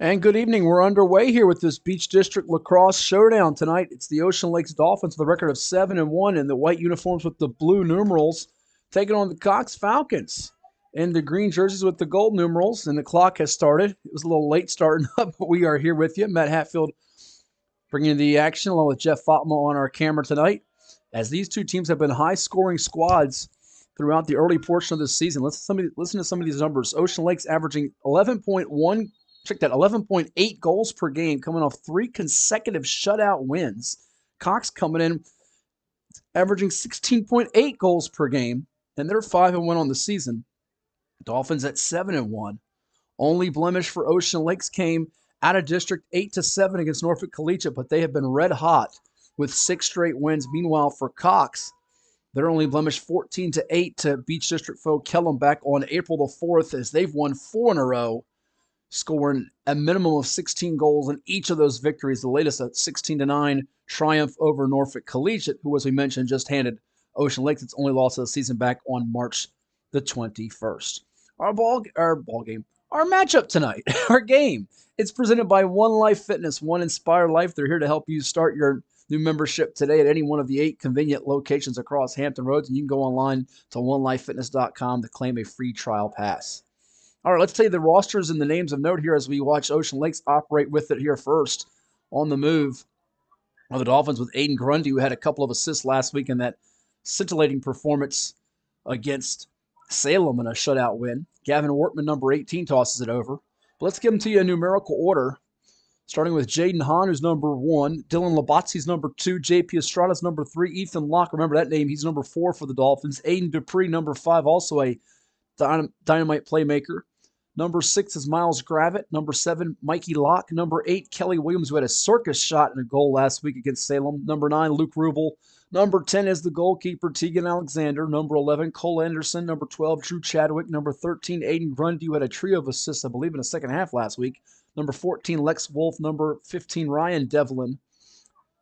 And good evening. We're underway here with this Beach District Lacrosse showdown tonight. It's the Ocean Lakes Dolphins with a record of 7-1 in the white uniforms with the blue numerals, taking on the Cox Falcons in the green jerseys with the gold numerals. And the clock has started. It was a little late starting up, but we are here with you. Matt Hatfield bringing you the action along with Jeff Fatma on our camera tonight. As these two teams have been high-scoring squads throughout the early portion of this season. Listen to some of these numbers. Ocean Lakes averaging 11.8 goals per game, coming off 3 consecutive shutout wins. Cox coming in averaging 16.8 goals per game, and they're 5-1 on the season. Dolphins at 7-1. Only blemish for Ocean Lakes came out of district 8-7 against Norfolk Collegiate, but they have been red hot with 6 straight wins. Meanwhile, for Cox, they're only blemished 14-8 to Beach District foe Kellum back on April the 4th as they've won 4 in a row, scoring a minimum of 16 goals in each of those victories. The latest a 16-9 triumph over Norfolk Collegiate, who, as we mentioned, just handed Ocean Lakes its only loss of the season back on March the 21st. Our matchup tonight, our game, it's presented by One Life Fitness, One Inspire Life. They're here to help you start your new membership today at any one of the 8 convenient locations across Hampton Roads, and you can go online to onelifefitness.com to claim a free trial pass. All right, let's tell you the rosters and the names of note here as we watch Ocean Lakes operate with it here first. On the move are the Dolphins with Aiden Grundy, who had a couple of assists last week in that scintillating performance against Salem in a shutout win. Gavin Workman, number 18, tosses it over. But let's give them to you in numerical order, starting with Jaden Hahn, who's number 1. Dylan Labatzi's number 2. JP Estrada's number 3. Ethan Locke, remember that name, he's number 4 for the Dolphins. Aiden Dupree, number 5, also a dynamite playmaker. Number 6 is Miles Gravitt. Number 7, Mikey Locke. Number 8, Kelly Williams, who had a circus shot and a goal last week against Salem. Number 9, Luke Rubel. Number 10 is the goalkeeper, Tegan Alexander. Number 11, Cole Anderson. Number 12, Drew Chadwick. Number 13, Aiden Grundy, who had a trio of assists, I believe, in the second half last week. Number 14, Lex Wolf. Number 15, Ryan Devlin.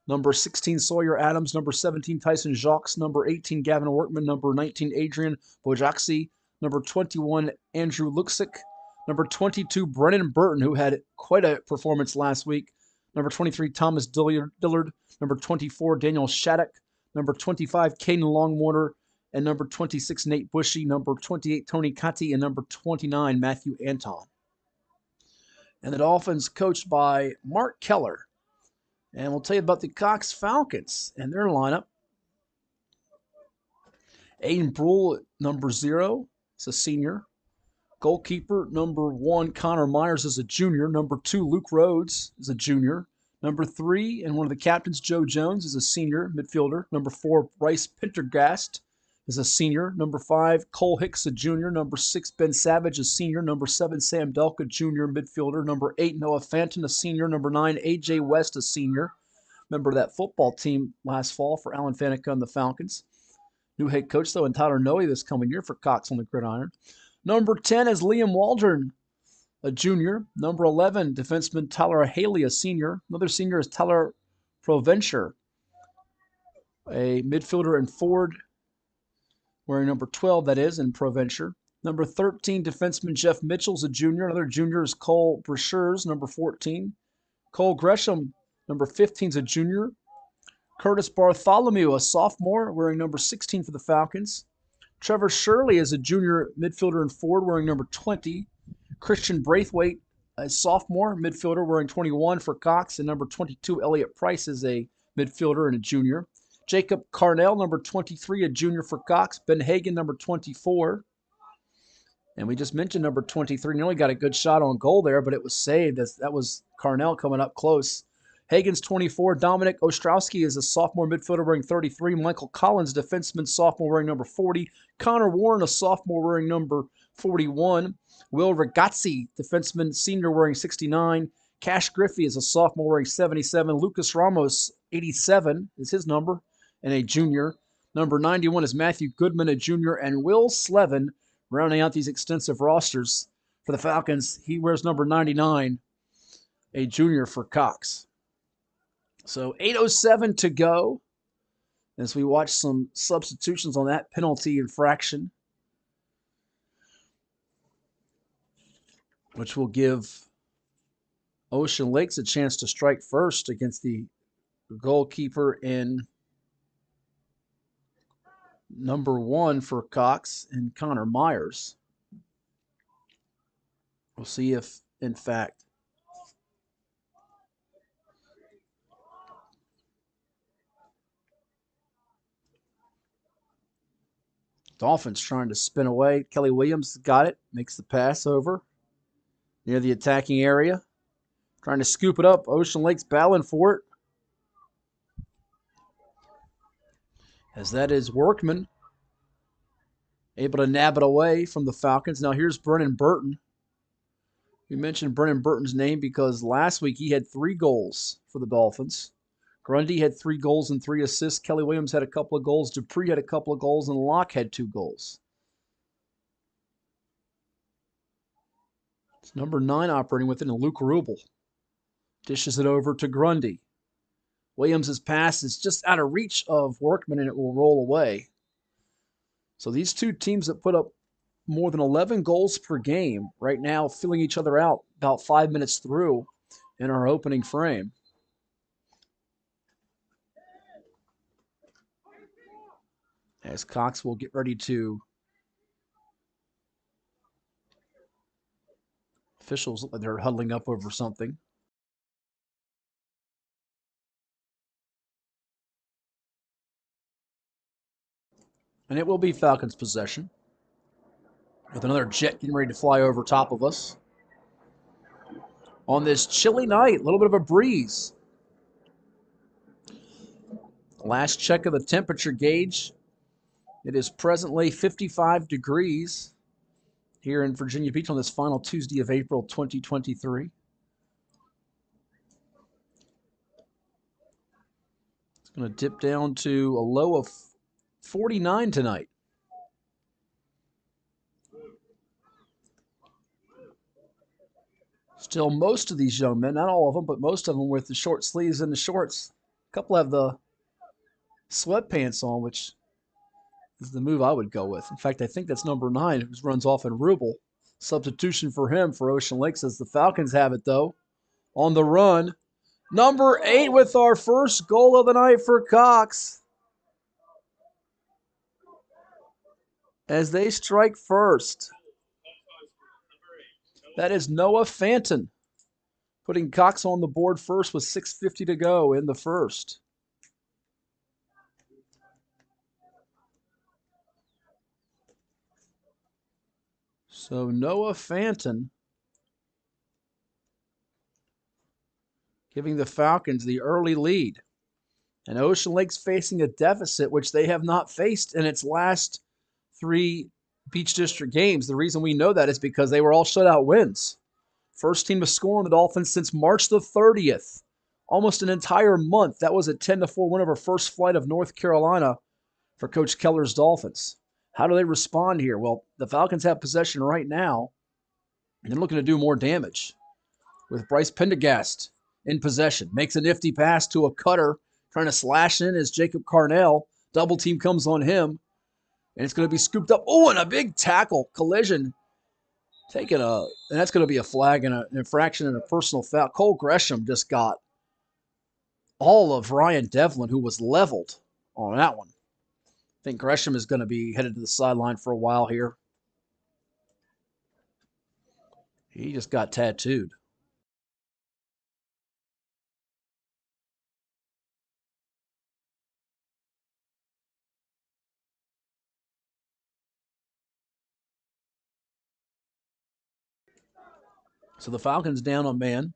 Number 16, Sawyer Adams. Number 17, Tyson Jacques. Number 18, Gavin Workman. Number 19, Adrian Bojaxi. Number 21, Andrew Luxick. Number 22, Brennan Burton, who had quite a performance last week. Number 23, Thomas Dillard. Number 24, Daniel Shattuck. Number 25, Caden Longwater. And number 26, Nate Bushy. Number 28, Tony Catti. And number 29, Matthew Anton. And the Dolphins coached by Mark Keller. And we'll tell you about the Cox Falcons and their lineup. Aiden Brule, number 0, is a senior. Goalkeeper, number 1, Connor Myers is a junior. Number 2, Luke Rhodes is a junior. Number 3, and one of the captains, Joe Jones, is a senior midfielder. Number 4, Bryce Pendergast is a senior. Number 5, Cole Hicks, a junior. Number 6, Ben Savage, a senior. Number 7, Sam Delka, junior midfielder. Number 8, Noah Fanton, a senior. Number 9, A.J. West, a senior. Member of that football team last fall for Alan Faneca and the Falcons. New head coach, though, and Tyler Noe this coming year for Cox on the gridiron. Number 10 is Liam Waldron, a junior. Number 11, defenseman Tyler Haley, a senior. Another senior is Tyler Provencher, a midfielder and forward, wearing number 12, that is, in Provencher. Number 13, defenseman Jeff Mitchell's a junior. Another junior is Cole Brashers, number 14. Cole Gresham, number 15, is a junior. Curtis Bartholomew, a sophomore, wearing number 16 for the Falcons. Trevor Shirley is a junior midfielder and forward, wearing number 20. Christian Braithwaite, a sophomore midfielder, wearing 21 for Cox. And number 22, Elliot Price, is a midfielder and a junior. Jacob Carnell, number 23, a junior for Cox. Ben Hagen, number 24. And we just mentioned number 23. He only got a good shot on goal there, but it was saved. That was Carnell coming up close. Hagen's 24. Dominic Ostrowski is a sophomore midfielder wearing 33. Michael Collins, defenseman, sophomore, wearing number 40. Connor Warren, a sophomore, wearing number 41. Will Ragazzi, defenseman, senior, wearing 69. Cash Griffey is a sophomore, wearing 77. Lucas Ramos, 87 is his number, and a junior. Number 91 is Matthew Goodman, a junior. And Will Slevin, rounding out these extensive rosters for the Falcons, he wears number 99, a junior for Cox. So 8:07 to go as we watch some substitutions on that penalty infraction, which will give Ocean Lake's a chance to strike first against the goalkeeper in number 1 for Cox and Connor Myers. We'll see if, in fact, Dolphins trying to spin away. Kelly Williams got it, makes the pass over near the attacking area. Trying to scoop it up. Ocean Lake's battling for it. As that is Workman able to nab it away from the Falcons. Now here's Brennan Burton. We mentioned Brennan Burton's name because last week he had 3 goals for the Dolphins. Grundy had 3 goals and 3 assists. Kelly Williams had a couple of goals. Dupree had a couple of goals. And Locke had 2 goals. It's number 9 operating with it, and Luke Rubel dishes it over to Grundy. Williams' pass is just out of reach of Workman, and it will roll away. So these two teams that put up more than 11 goals per game right now filling each other out about 5 minutes through in our opening frame. As Cox will get ready to. Officials look like they're huddling up over something. And it will be Falcons' possession, with another jet getting ready to fly over top of us. On this chilly night, a little bit of a breeze. Last check of the temperature gauge. It is presently 55 degrees here in Virginia Beach on this final Tuesday of April 2023. It's going to dip down to a low of 49 tonight. Still, most of these young men, not all of them, but most of them with the short sleeves and the shorts. A couple have the sweatpants on, which is the move I would go with. In fact, I think that's number 9, who runs off in Rubel. Substitution for him for Ocean Lake, says the Falcons have it, though. On the run, number 8 with our first goal of the night for Cox. As they strike first. That is Noah Fanton, putting Cox on the board first with 6:50 to go in the first. So Noah Fanton giving the Falcons the early lead. And Ocean Lake's facing a deficit, which they have not faced in its last 3 Beach District games. The reason we know that is because they were all shutout wins. First team to score on the Dolphins since March the 30th. Almost an entire month. That was a 10-4 win over First Flight of North Carolina for Coach Keller's Dolphins. How do they respond here? Well, the Falcons have possession right now, and they're looking to do more damage. With Bryce Pendergast in possession. Makes a nifty pass to a cutter. Trying to slash in as Jacob Carnell. Double team comes on him. And it's going to be scooped up. Oh, and a big tackle collision. And that's going to be a flag and an infraction and a personal foul. Cole Gresham just got all of Ryan Devlin, who was leveled on that one. I think Gresham is going to be headed to the sideline for a while here. He just got tattooed. So the Falcons down a man.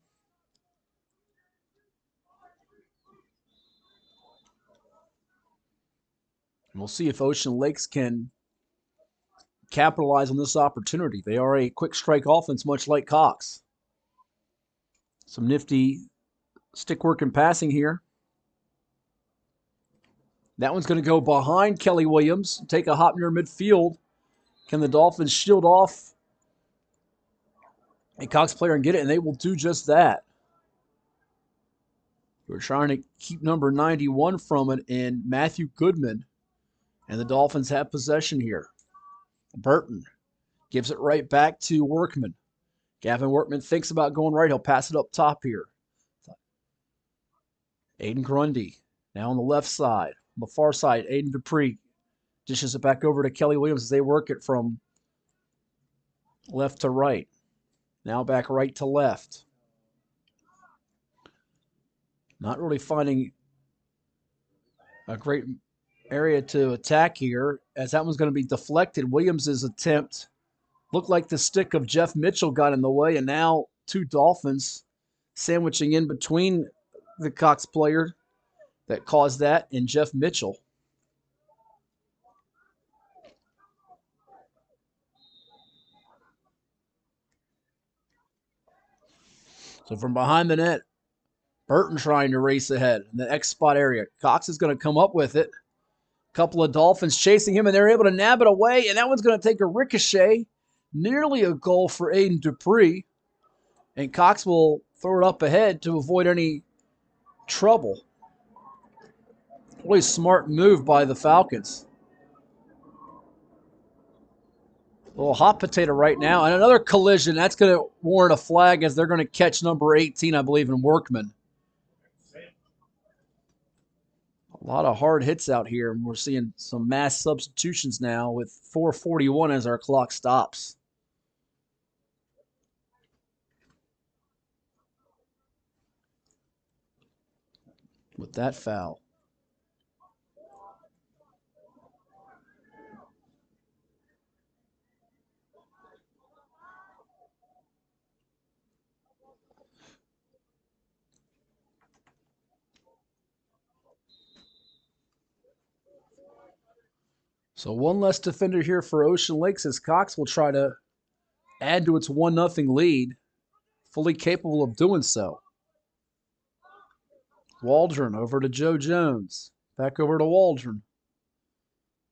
And we'll see if Ocean Lakes can capitalize on this opportunity. They are a quick strike offense, much like Cox. Some nifty stick work and passing here. That one's going to go behind Kelly Williams. Take a hop near midfield. Can the Dolphins shield off a Cox player and get it? And they will do just that. We're trying to keep number 91 from it in Matthew Goodman. And the Dolphins have possession here. Burton gives it right back to Workman. Gavin Workman thinks about going right. He'll pass it up top here. Aiden Grundy now on the left side. On the far side, Aiden Dupree dishes it back over to Kelly Williams as they work it from left to right. Now back right to left. Not really finding a great area to attack here, as that one's going to be deflected. Williams' attempt looked like the stick of Jeff Mitchell got in the way, and now two Dolphins sandwiching in between the Cox player that caused that and Jeff Mitchell. So from behind the net, Burton trying to race ahead in the X spot area. Cox is going to come up with it. A couple of Dolphins chasing him, and they're able to nab it away, and that one's going to take a ricochet. Nearly a goal for Aiden Dupree. And Cox will throw it up ahead to avoid any trouble. Really smart move by the Falcons. A little hot potato right now. And another collision. That's going to warrant a flag as they're going to catch number 18, I believe, in Workman. A lot of hard hits out here. And we're seeing some mass substitutions now with 4:41 as our clock stops. With that foul. So one less defender here for Ocean Lakes as Cox will try to add to its 1-0 lead, fully capable of doing so. Waldron over to Joe Jones. Back over to Waldron.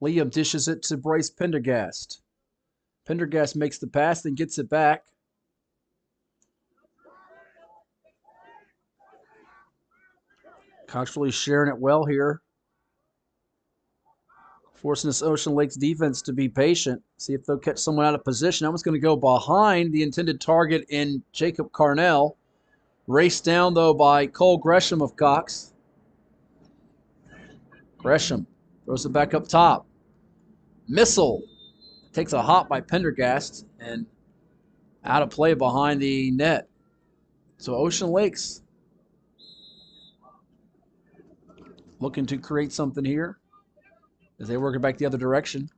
Liam dishes it to Bryce Pendergast. Pendergast makes the pass, then gets it back. Cox really sharing it well here. Forcing this Ocean Lakes defense to be patient. See if they'll catch someone out of position. That one's going to go behind the intended target in Jacob Carnell. Raced down, though, by Cole Gresham of Cox. Gresham throws it back up top. Missile takes a hop by Pendergast and out of play behind the net. So Ocean Lakes looking to create something here as they work it back the other direction.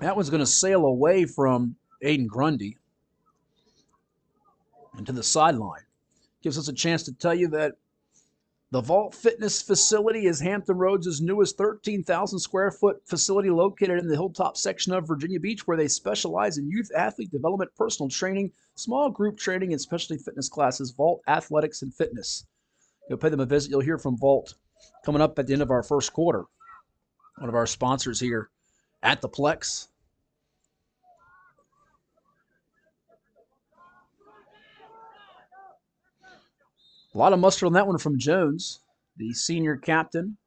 That one's going to sail away from Aiden Grundy and to the sideline. Gives us a chance to tell you that the Vault Fitness facility is Hampton Roads' newest 13,000 square foot facility located in the Hilltop section of Virginia Beach, where they specialize in youth athlete development, personal training, small group training, and specialty fitness classes. Vault Athletics and Fitness. You'll pay them a visit. You'll hear from Vault coming up at the end of our first quarter. One of our sponsors here at the Plex. A lot of mustard on that one from Jones, the senior captain.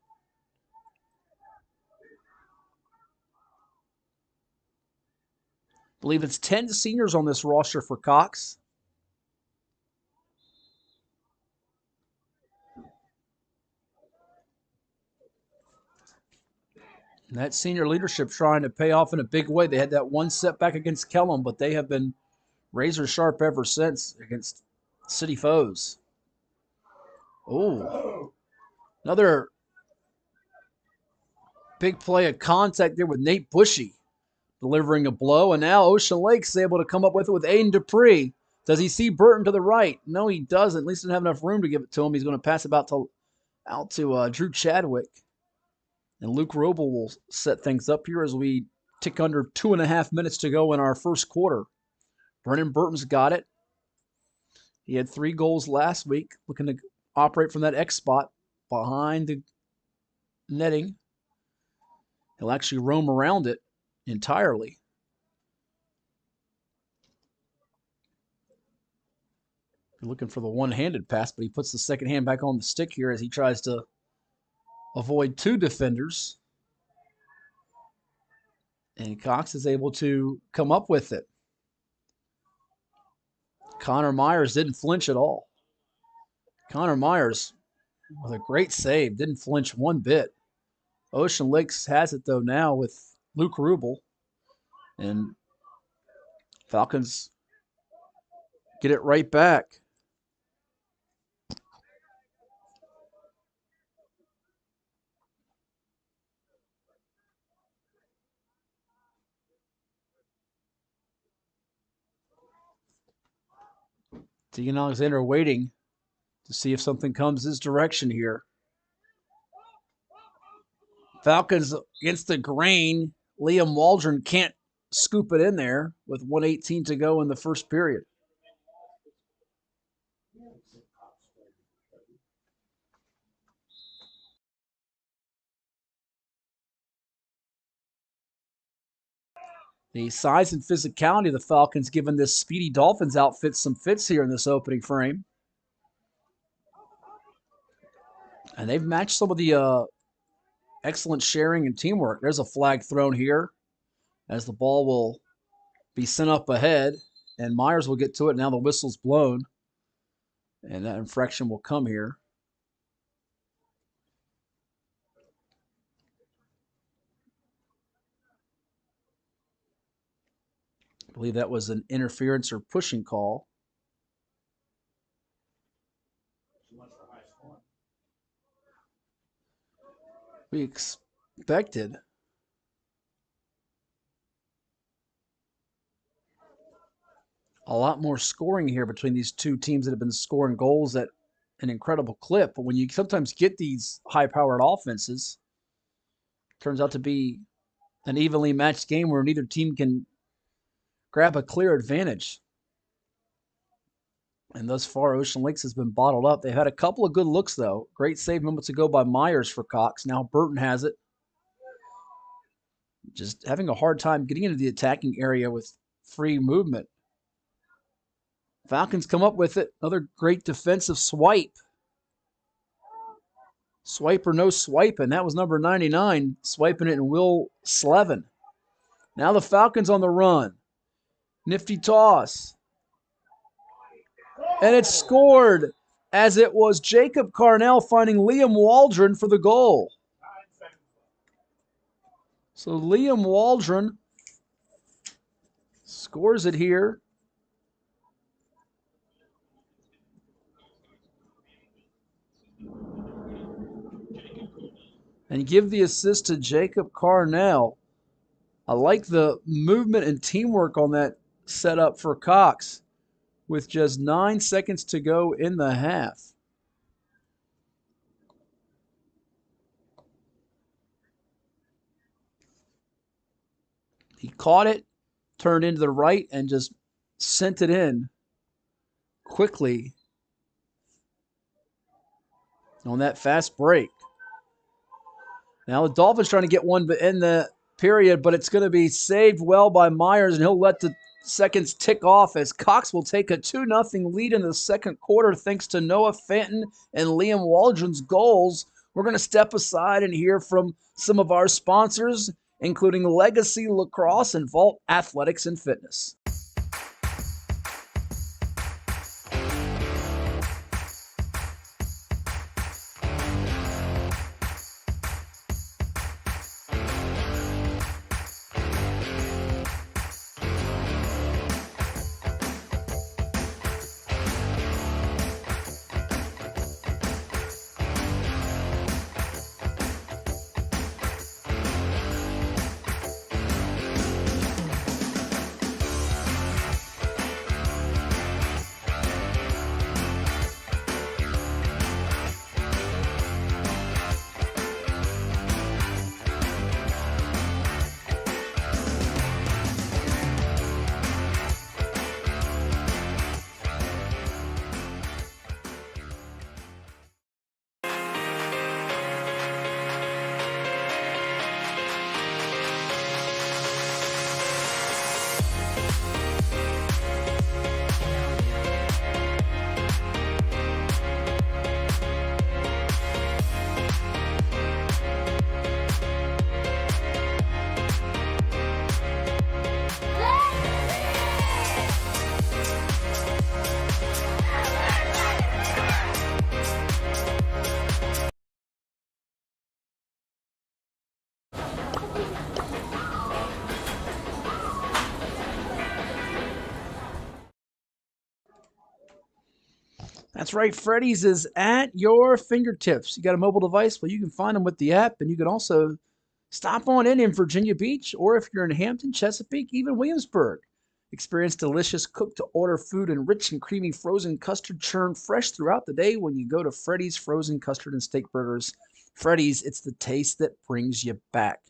I believe it's 10 seniors on this roster for Cox. And that senior leadership trying to pay off in a big way. They had that one setback against Kellum, but they have been razor sharp ever since against city foes. Oh, another big play of contact there with Nate Bushy delivering a blow. And now Ocean Lake's able to come up with it with Aiden Dupree. Does he see Burton to the right? No, he doesn't. At least he doesn't have enough room to give it to him. He's going to pass it out to Drew Chadwick. And Luke Roble will set things up here as we tick under 2.5 minutes to go in our first quarter. Brennan Burton's got it. He had 3 goals last week, looking to operate from that X spot behind the netting. He'll actually roam around it entirely. Looking for the one-handed pass, but he puts the second hand back on the stick here as he tries to avoid two defenders. And Cox is able to come up with it. Connor Myers didn't flinch at all. Connor Myers with a great save, didn't flinch one bit. Ocean Lakes has it, though, now with Luke Rubel. And Falcons get it right back. Dean Alexander waiting to see if something comes his direction here. Falcons against the grain. Liam Waldron can't scoop it in there with 1:18 to go in the first period. The size and physicality of the Falcons giving this speedy Dolphins outfit some fits here in this opening frame. And they've matched some of the excellent sharing and teamwork. There's a flag thrown here as the ball will be sent up ahead, and Myers will get to it. Now the whistle's blown, and that infraction will come here. I believe that was an interference or pushing call. We expected a lot more scoring here between these two teams that have been scoring goals at an incredible clip. But when you sometimes get these high-powered offenses, it turns out to be an evenly matched game where neither team can grab a clear advantage. And thus far, Ocean Lakes has been bottled up. They've had a couple of good looks, though. Great save moments ago by Myers for Cox. Now Burton has it. Just having a hard time getting into the attacking area with free movement. Falcons come up with it. Another great defensive swipe. Swipe or no swipe, and that was number 99, swiping it in Will Slevin. Now the Falcons on the run. Nifty toss. And it's scored as it was Jacob Carnell finding Liam Waldron for the goal. So Liam Waldron scores it here. And give the assist to Jacob Carnell. I like the movement and teamwork on that setup for Cox with just 9 seconds to go in the half. He caught it, turned into the right, and just sent it in quickly on that fast break. Now the Dolphins trying to get one in the period, but it's going to be saved well by Myers, and he'll let the seconds tick off as Cox will take a 2-0 lead in the second quarter thanks to Noah Fenton and Liam Waldron's goals. We're going to step aside and hear from some of our sponsors, including Legacy Lacrosse and Vault Athletics and Fitness. That's right. Freddy's is at your fingertips. You got a mobile device? Well, you can find them with the app, and you can also stop on in Virginia Beach, or if you're in Hampton, Chesapeake, even Williamsburg. Experience delicious cook-to-order food and rich and creamy frozen custard churned fresh throughout the day when you go to Freddy's Frozen Custard and Steak Burgers. Freddy's, it's the taste that brings you back.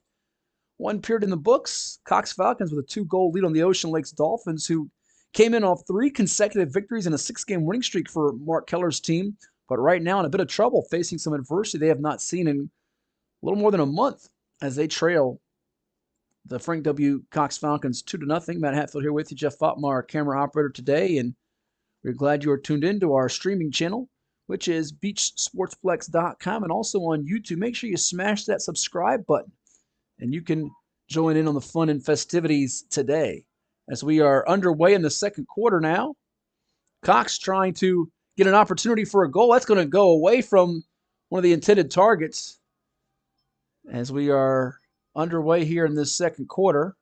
One period in the books, Cox Falcons with a 2-goal lead on the Ocean Lakes Dolphins, who came in off 3 consecutive victories and a 6-game winning streak for Mark Keller's team, but right now in a bit of trouble, facing some adversity they have not seen in a little more than a month as they trail the Frank W. Cox Falcons 2-0. Matt Hatfield here with you, Jeff Fatma, our camera operator today, and we're glad you are tuned in to our streaming channel, which is beachsportsplex.com, and also on YouTube. Make sure you smash that subscribe button, and you can join in on the fun and festivities today. As we are underway in the second quarter now, Cox trying to get an opportunity for a goal. That's going to go away from one of the intended targets as we are underway here in this second quarter.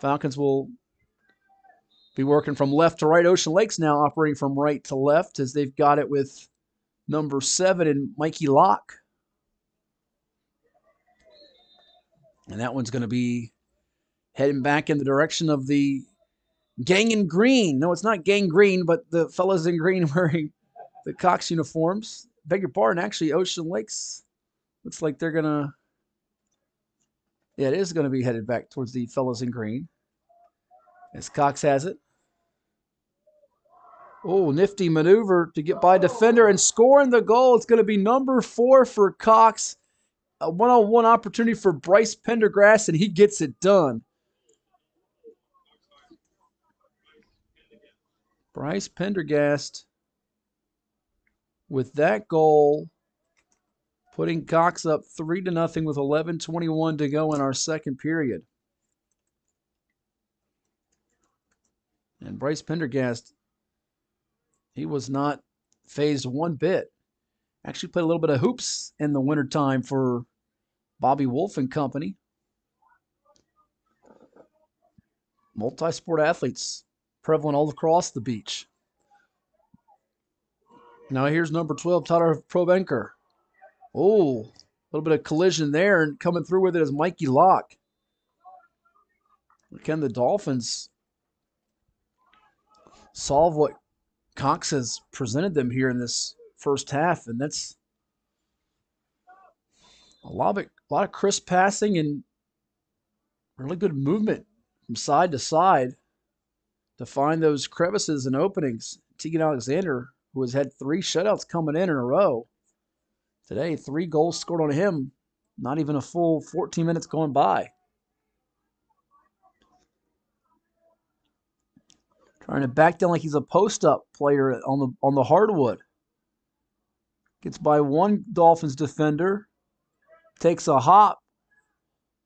Falcons will be working from left to right. Ocean Lakes now operating from right to left as they've got it with number 7 and Mikey Locke. And that one's going to be heading back in the direction of the gang in green. No, it's not gang green, but the fellas in green wearing the Cox uniforms. Beg your pardon, actually, Ocean Lakes looks like they're going to, yeah, it is going to be headed back towards the fellas in green as Cox has it. Oh, nifty maneuver to get by defender and scoring the goal. It's going to be number 4 for Cox. A one-on-one opportunity for Bryce Pendergrass, and he gets it done. Bryce Pendergast with that goal, putting Cox up 3-0 with 11:21 to go in our second period. And Bryce Pendergast, he was not phased one bit. Actually played a little bit of hoops in the wintertime for Bobby Wolf and company. Multi-sport athletes prevalent all across the beach. Now here's number 12, Tyler Probenker. Oh, a little bit of collision there, and coming through with it is Mikey Locke. Can the Dolphins solve what Cox has presented them here in this first half? And that's a lot of crisp passing and really good movement from side to side to find those crevices and openings. Tegan Alexander, who has had 3 shutouts coming in a row. Today, 3 goals scored on him, not even a full 14 minutes going by. Trying to back down like he's a post-up player on the hardwood. Gets by one Dolphins defender. Takes a hop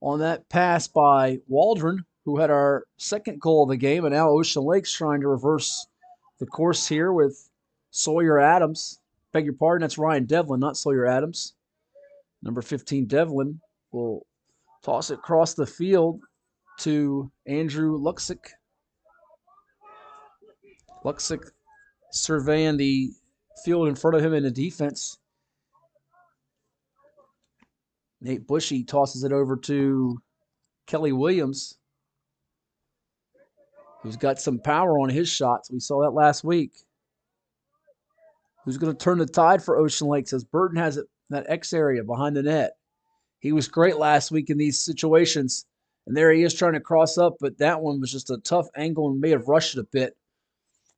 on that pass by Waldron, who had our second goal of the game, and now Ocean Lakes trying to reverse the course here with Sawyer Adams. Beg your pardon, that's Ryan Devlin, not Sawyer Adams. Number 15, Devlin, will toss it across the field to Andrew Luxick. Luxick surveying the field in front of him in the defense. Nate Bushy tosses it over to Kelly Williams, who's got some power on his shots. We saw that last week. Who's going to turn the tide for Ocean Lakes as Burton has it that X area behind the net. He was great last week in these situations. And there he is trying to cross up, but that one was just a tough angle and may have rushed it a bit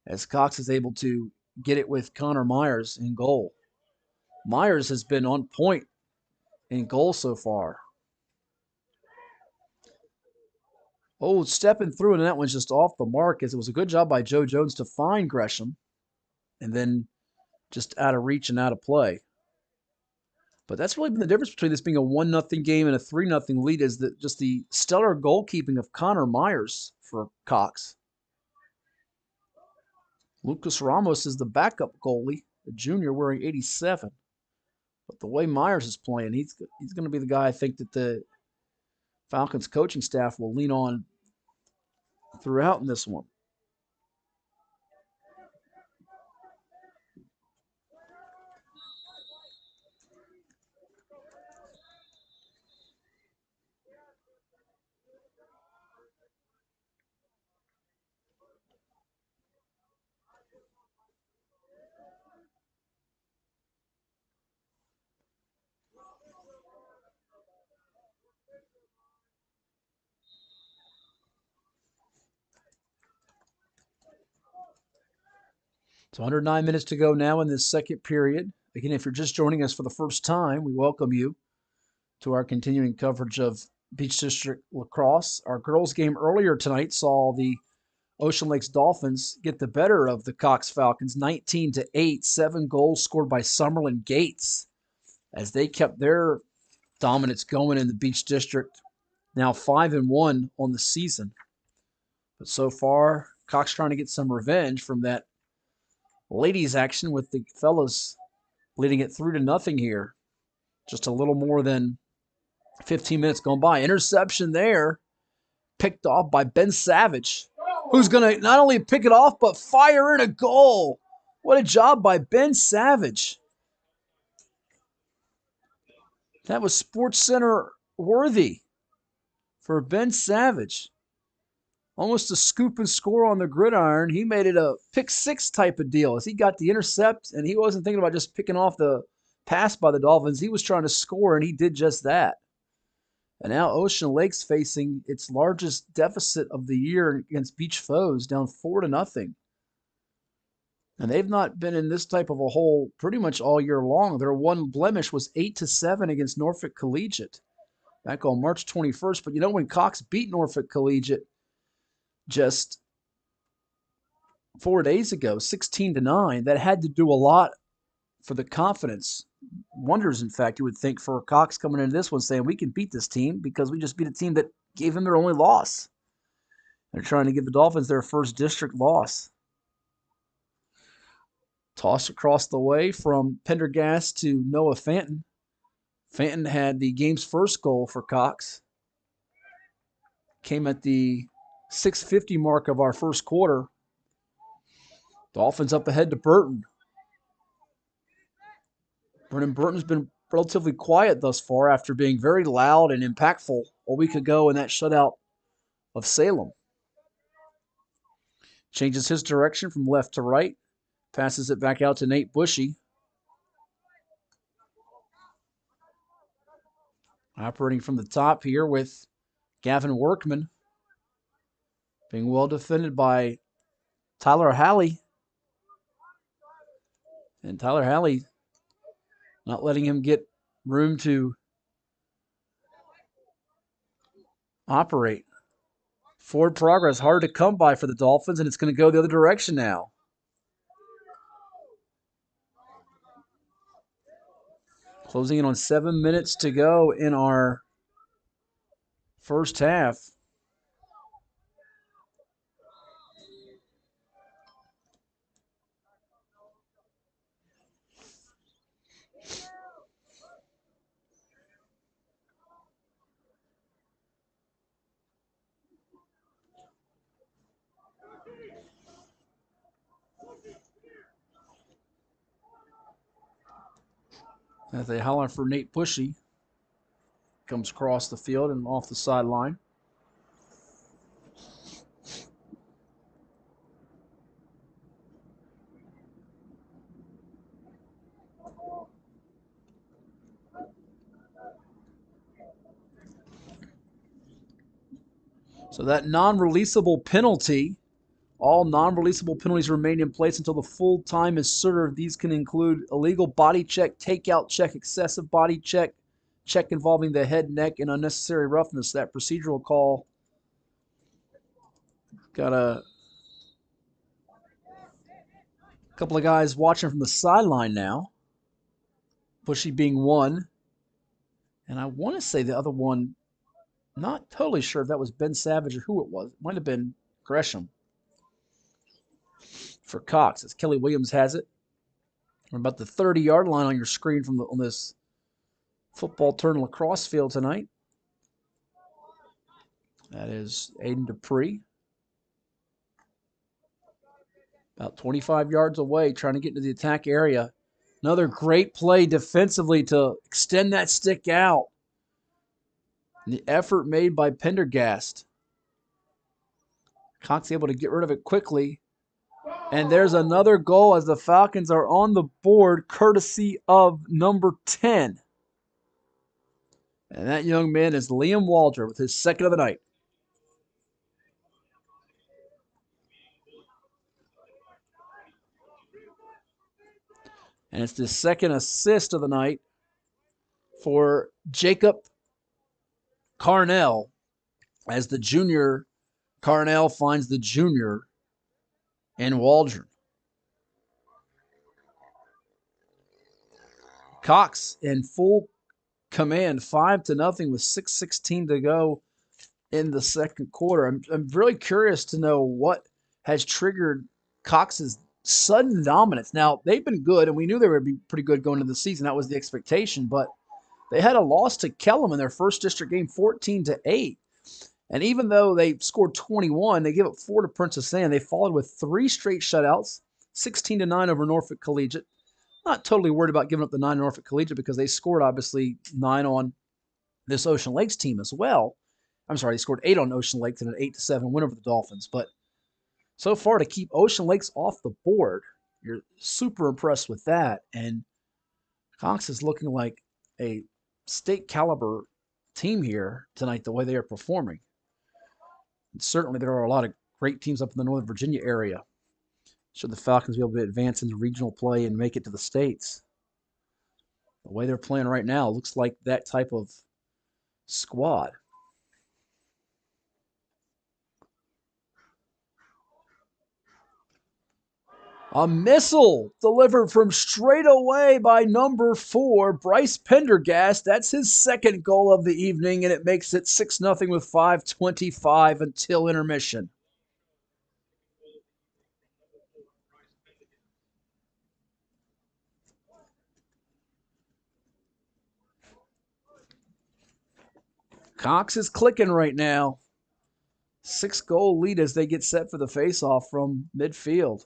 as Cox is able to get it with Connor Myers in goal. Myers has been on point in goal so far. Oh, stepping through, and that one's just off the mark as it was a good job by Joe Jones to find Gresham and then just out of reach and out of play. But that's really been the difference between this being a 1-0 game and a 3-0 lead is that just the stellar goalkeeping of Connor Myers for Cox. Lucas Ramos is the backup goalie, the junior wearing 87. But the way Myers is playing, he's going to be the guy I think that the Falcons coaching staff will lean on throughout in this one. So 109 minutes to go now in this second period. Again, if you're just joining us for the first time, we welcome you to our continuing coverage of Beach District Lacrosse. Our girls' game earlier tonight saw the Ocean Lakes Dolphins get the better of the Cox Falcons, 19-8, 7 goals scored by Summerlin Gates as they kept their dominance going in the Beach District, now 5-1 on the season. But so far, Cox trying to get some revenge from that ladies action with the fellas leading it 3-0 here. Just a little more than 15 minutes gone by. Interception there, picked off by Ben Savage, who's going to not only pick it off, but fire in a goal. What a job by Ben Savage. That was Sports Center worthy for Ben Savage. Almost a scoop and score on the gridiron. He made it a pick six type of deal as he got the intercept, and he wasn't thinking about just picking off the pass by the Dolphins. He was trying to score, and he did just that. And now Ocean Lake's facing its largest deficit of the year against beach foes, down 4-0. And they've not been in this type of a hole pretty much all year long. Their one blemish was 8-7 against Norfolk Collegiate back on March 21st. But you know, when Cox beat Norfolk Collegiate just 4 days ago, 16-9, that had to do a lot for the confidence. Wonders, in fact, you would think, for Cox coming into this one saying, we can beat this team because we just beat a team that gave them their only loss. They're trying to give the Dolphins their first district loss. Toss across the way from Pendergast to Noah Fanton. Fanton had the game's first goal for Cox. Came at the 6:50 mark of our first quarter. Dolphins up ahead to Burton. Brennan Burton's been relatively quiet thus far after being very loud and impactful a week ago in that shutout of Salem. Changes his direction from left to right. Passes it back out to Nate Bushy. Operating from the top here with Gavin Workman. Being well defended by Tyler Halley. And Tyler Halley not letting him get room to operate. Forward progress hard to come by for the Dolphins, and it's going to go the other direction now. Closing in on 7 minutes to go in our first half. As they holler for Nate Bushy. Comes across the field and off the sideline. So that non-releasable penalty, all non-releasable penalties remain in place until the full time is served. These can include illegal body check, takeout check, excessive body check, check involving the head, neck, and unnecessary roughness. That procedural call got a couple of guys watching from the sideline now. Bushy being one. And I want to say the other one, not totally sure if that was Ben Savage or who it was. It might have been Gresham for Cox, as Kelly Williams has it. We're about the 30-yard line on your screen on this football turn lacrosse field tonight. That is Aiden Dupree. About 25 yards away, trying to get into the attack area. Another great play defensively to extend that stick out. And the effort made by Pendergast. Cox able to get rid of it quickly. And there's another goal as the Falcons are on the board, courtesy of number 10. And that young man is Liam Walter with his second of the night. And it's the second assist of the night for Jacob Carnell as the junior Carnell finds the junior in Waldron. Cox in full command, 5-0 with 6:16 to go in the second quarter. I'm really curious to know what has triggered Cox's sudden dominance. Now, they've been good, and we knew they would be pretty good going into the season. That was the expectation, but they had a loss to Kellum in their first district game, 14-8. And even though they scored 21, they gave up 4 to Princess Anne. They followed with 3 straight shutouts, 16-9 over Norfolk Collegiate. Not totally worried about giving up the 9 Norfolk Collegiate because they scored, obviously, 9 on this Ocean Lakes team as well. I'm sorry, they scored 8 on Ocean Lakes in an 8-7 win over the Dolphins. But so far, to keep Ocean Lakes off the board, you're super impressed with that. And Cox is looking like a state caliber team here tonight, the way they are performing. And certainly, there are a lot of great teams up in the Northern Virginia area. Should the Falcons be able to advance into regional play and make it to the States? The way they're playing right now looks like that type of squad. A missile delivered from straight away by number 4, Bryce Pendergast. That's his second goal of the evening, and it makes it 6-0 with 5:25 until intermission. Cox is clicking right now. 6-goal lead as they get set for the faceoff from midfield.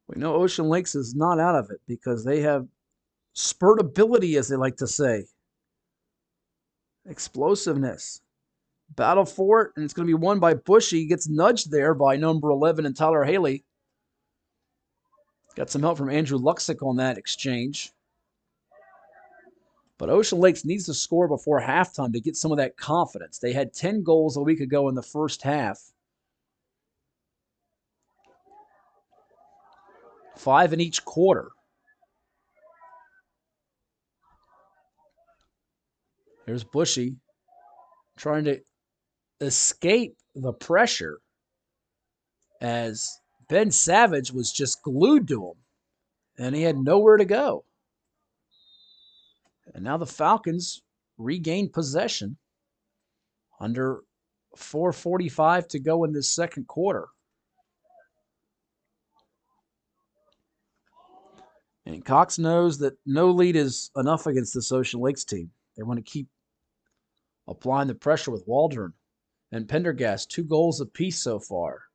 We know Ocean Lakes is not out of it because they have spurtability, as they like to say. Explosiveness. Battle for it, and it's going to be won by Bushy. Gets nudged there by number 11 and Tyler Haley. Got some help from Andrew Luxick on that exchange. But Ocean Lakes needs to score before halftime to get some of that confidence. They had 10 goals a week ago in the first half. 5 in each quarter. Here's Bushy trying to escape the pressure as Ben Savage was just glued to him, and he had nowhere to go. And now the Falcons regain possession under 4:45 to go in this second quarter. And Cox knows that no lead is enough against this Ocean Lakes team. They want to keep applying the pressure with Waldron and Pendergast, 2 goals apiece so far.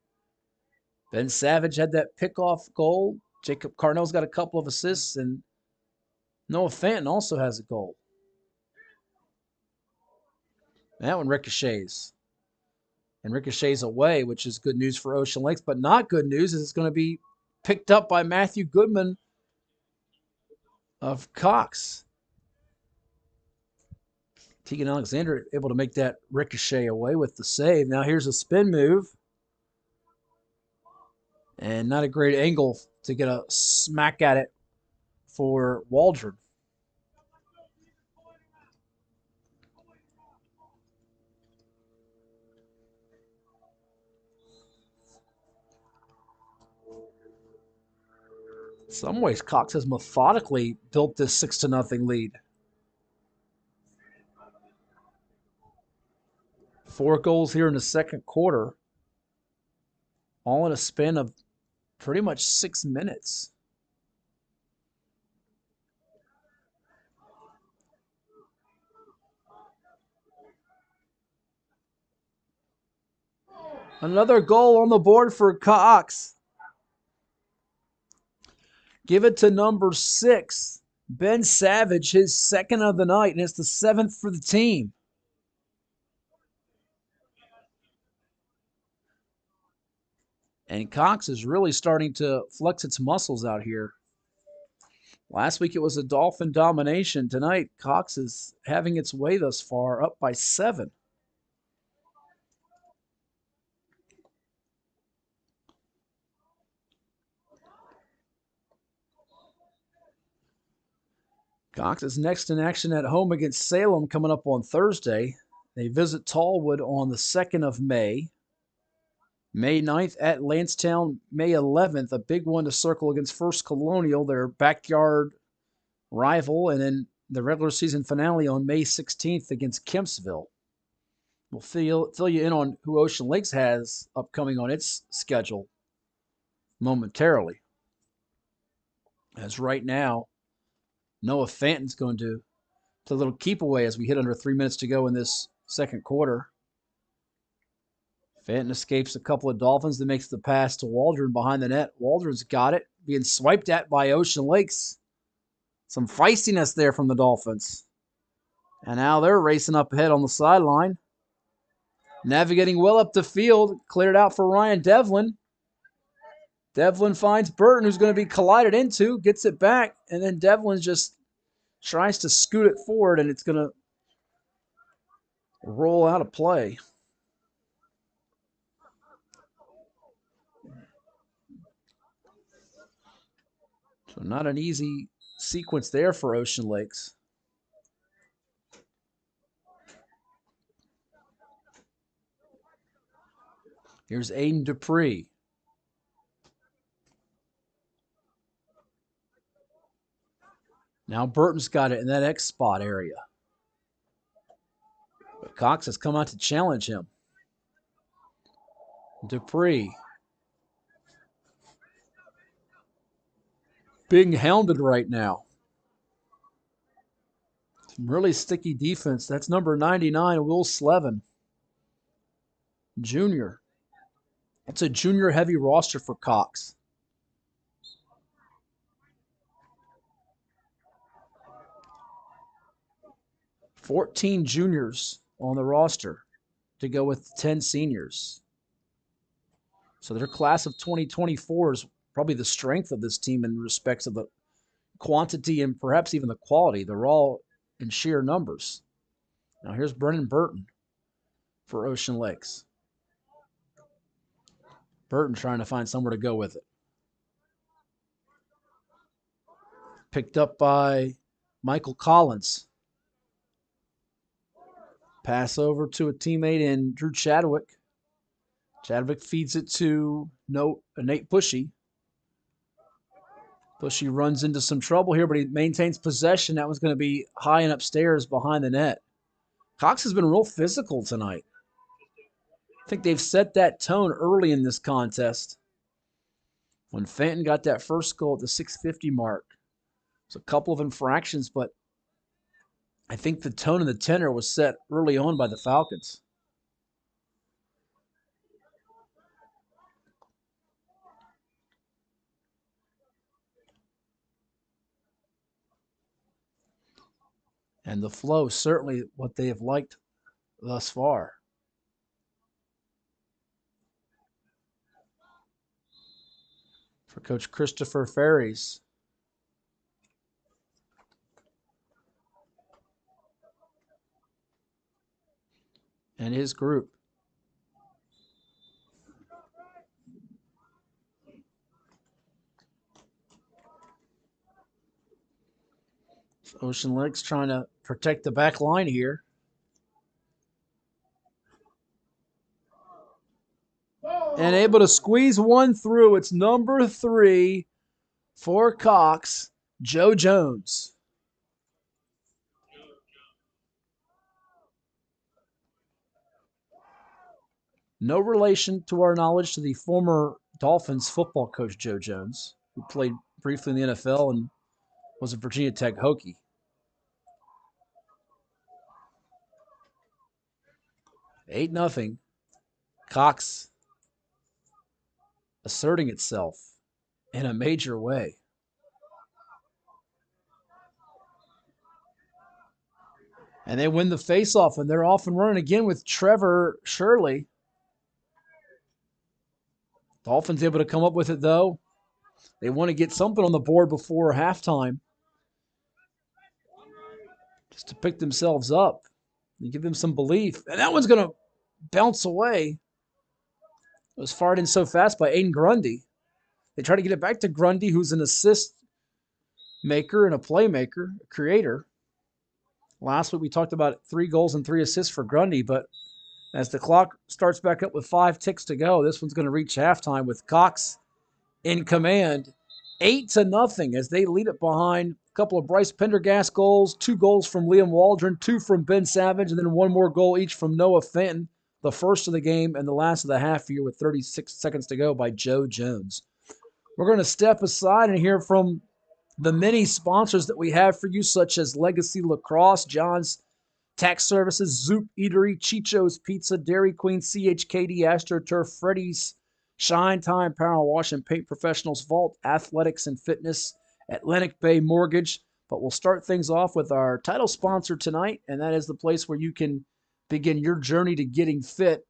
Ben Savage had that pickoff goal. Jacob Carnell's got a couple of assists, and Noah Fanton also has a goal. That one ricochets. And ricochets away, which is good news for Ocean Lakes, but not good news is it's going to be picked up by Matthew Goodman of Cox. Tegan Alexander able to make that ricochet away with the save. Now here's a spin move. And not a great angle to get a smack at it for Waldron. In some ways, Cox has methodically built this 6-0 lead. 4 goals here in the second quarter, all in a span of pretty much 6 minutes. Another goal on the board for Cox. Give it to number 6, Ben Savage, his second of the night, and it's the 7th for the team. And Cox is really starting to flex its muscles out here. Last week it was a Dolphin domination. Tonight, Cox is having its way thus far, up by 7. Cox is next in action at home against Salem coming up on Thursday. They visit Tallwood on the 2nd of May. May 9th at Lansdowne, May 11th, a big one to circle against First Colonial, their backyard rival, and then the regular season finale on May 16th against Kempsville. We'll fill you in on who Ocean Lakes has upcoming on its schedule momentarily. As right now, Noah Fanton's going to play a little keep away as we hit under 3 minutes to go in this second quarter. Fenton escapes a couple of Dolphins, that makes the pass to Waldron behind the net. Waldron's got it, being swiped at by Ocean Lakes. Some feistiness there from the Dolphins. And now they're racing up ahead on the sideline. Navigating well up the field, cleared out for Ryan Devlin. Devlin finds Burton, who's going to be collided into, gets it back, and then Devlin just tries to scoot it forward, and it's going to roll out of play. So not an easy sequence there for Ocean Lakes. Here's Aiden Dupree. Now Burton's got it in that X spot area. But Cox has come out to challenge him. Dupree. Being hounded right now. Some really sticky defense. That's number 99, Will Slevin. Junior. It's a junior-heavy roster for Cox. $14 juniors on the roster to go with 10 seniors. So their class of 2024 is probably the strength of this team in respects of the quantity and perhaps even the quality. They're all in sheer numbers. Now here's Brennan Burton for Ocean Lakes. Burton trying to find somewhere to go with it. Picked up by Michael Collins. Pass over to a teammate in Drew Chadwick. Chadwick feeds it to Nate Bushy. Bushy runs into some trouble here, but he maintains possession. That was going to be high and upstairs behind the net. Cox has been real physical tonight. I think they've set that tone early in this contest. When Fenton got that first goal at the 6:50 mark, it's a couple of infractions, but I think the tone and the tenor was set early on by the Falcons. And the flow, certainly what they have liked thus far. For Coach Christopher Ferries. And his group. Ocean Lakes trying to protect the back line here. And able to squeeze one through. It's number 3 for Cox, Joe Jones. No relation, to our knowledge, to the former Dolphins football coach, Joe Jones, who played briefly in the NFL and was a Virginia Tech Hokie. Eight nothing. Cox asserting itself in a major way. And they win the faceoff, and they're off and running again with Trevor Shirley. Dolphins able to come up with it, though. They want to get something on the board before halftime, just to pick themselves up and give them some belief. And that one's going to bounce away. It was fired in so fast by Aiden Grundy. They try to get it back to Grundy, who's an assist maker and a playmaker, a creator. Last week we talked about 3 goals and 3 assists for Grundy, but as the clock starts back up with 5 ticks to go, this one's going to reach halftime with Cox in command. 8-0 as they lead it behind a couple of Bryce Pendergast goals, 2 goals from Liam Waldron, 2 from Ben Savage, and then 1 more goal each from Noah Fenton, the first of the game and the last of the half year with 36 seconds to go by Joe Jones. We're going to step aside and hear from the many sponsors that we have for you, such as Legacy Lacrosse, John's Tax Services, Zoop Eatery, Chicho's Pizza, Dairy Queen, CHKD, AstroTurf, Freddy's, Shine Time, Power Wash and Paint Professionals, Vault Athletics and Fitness, Atlantic Bay Mortgage. But we'll start things off with our title sponsor tonight, and that is the place where you can begin your journey to getting fit,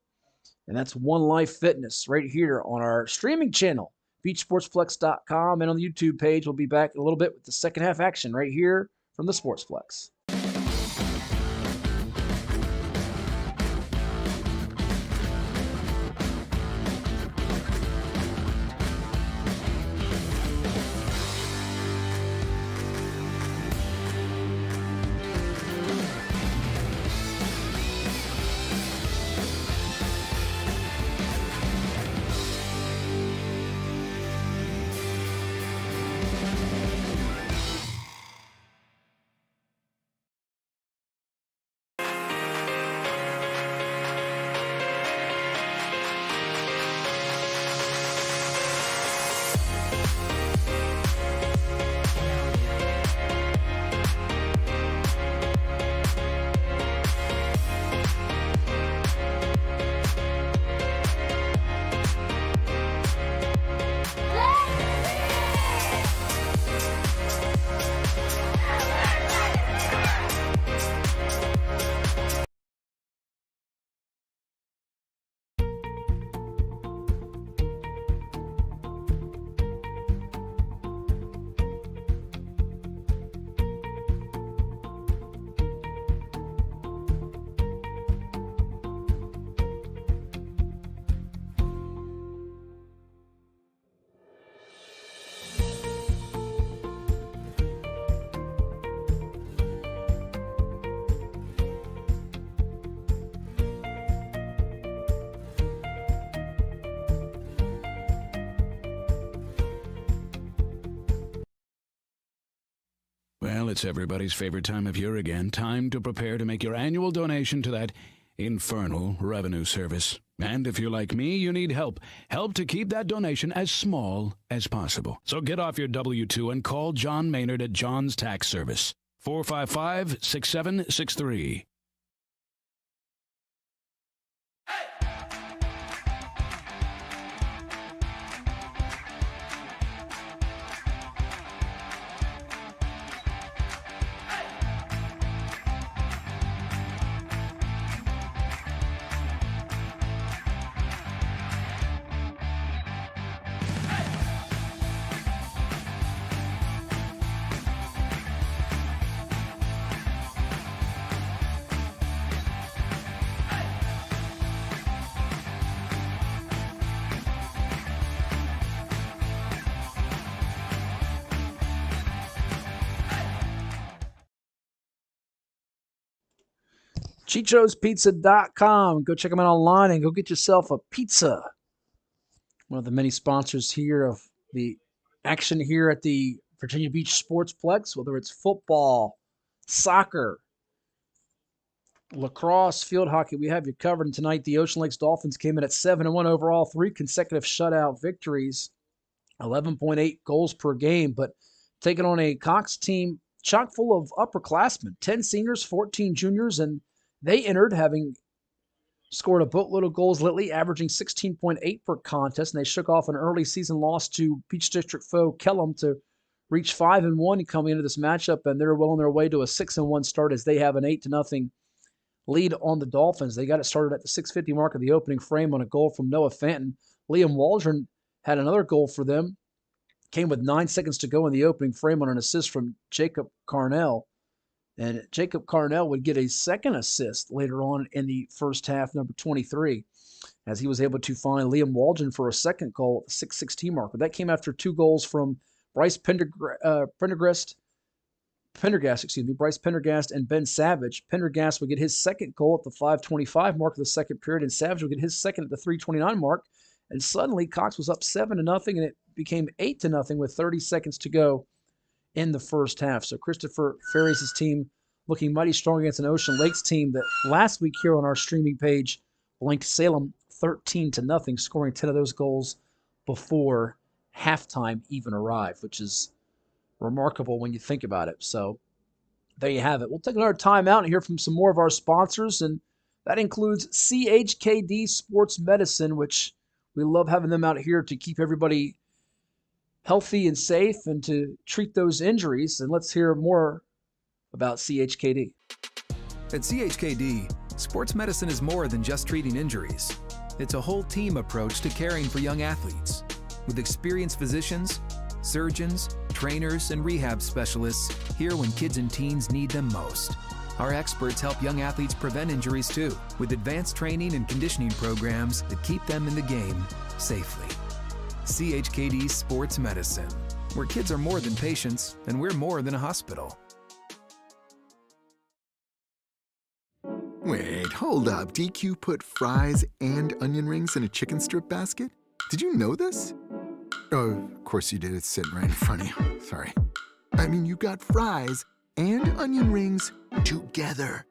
and that's One Life Fitness right here on our streaming channel, beachsportsplex.com, and on the YouTube page. We'll be back in a little bit with the second half action right here from the Sportsplex. Well, it's everybody's favorite time of year again. Time to prepare to make your annual donation to that infernal revenue service. And if you're like me, you need help. Help to keep that donation as small as possible. So get off your W-2 and call John Maynard at John's Tax Service. 455-6763. ChichosPizza.com. Go check them out online and go get yourself a pizza. One of the many sponsors here of the action here at the Virginia Beach Sportsplex, whether it's football, soccer, lacrosse, field hockey, we have you covered. And tonight, the Ocean Lakes Dolphins came in at 7-1 overall, 3 consecutive shutout victories, 11.8 goals per game, but taking on a Cox team chock full of upperclassmen, 10 seniors, 14 juniors, and they entered having scored a boatload of goals lately, averaging 16.8 per contest, and they shook off an early season loss to Beach District foe Kellum to reach 5-1 coming into this matchup, and they're well on their way to a 6-1 start as they have an 8-0 lead on the Dolphins. They got it started at the 6:50 mark of the opening frame on a goal from Noah Fenton. Liam Waldron had another goal for them. Came with 9 seconds to go in the opening frame on an assist from Jacob Carnell. And Jacob Carnell would get a second assist later on in the first half, number 23, as he was able to find Liam Waldron for a second goal at the 6:16 mark. But that came after 2 goals from Bryce Pendergast Bryce Pendergast and Ben Savage. Pendergast would get his second goal at the 5:25 mark of the second period, and Savage would get his second at the 3:29 mark. And suddenly, Cox was up 7-0, and it became 8-0 with 30 seconds to go in the first half. So Christopher Ferries' team looking mighty strong against an Ocean Lakes team that last week here on our streaming page blanked Salem 13-0, scoring 10 of those goals before halftime even arrived, which is remarkable when you think about it. So there you have it. We'll take another time out and hear from some more of our sponsors, and that includes CHKD Sports Medicine, which we love having them out here to keep everybody healthy and safe and to treat those injuries. And let's hear more about CHKD. At CHKD, sports medicine is more than just treating injuries. It's a whole team approach to caring for young athletes. With experienced physicians, surgeons, trainers, and rehab specialists here when kids and teens need them most. Our experts help young athletes prevent injuries too, with advanced training and conditioning programs that keep them in the game safely. CHKD Sports Medicine, where kids are more than patients and we're more than a hospital. Wait, hold up. DQ put fries and onion rings in a chicken strip basket? Did you know this? Oh, of course you did. It's sitting right in front of you. Sorry. I mean, you got fries and onion rings together.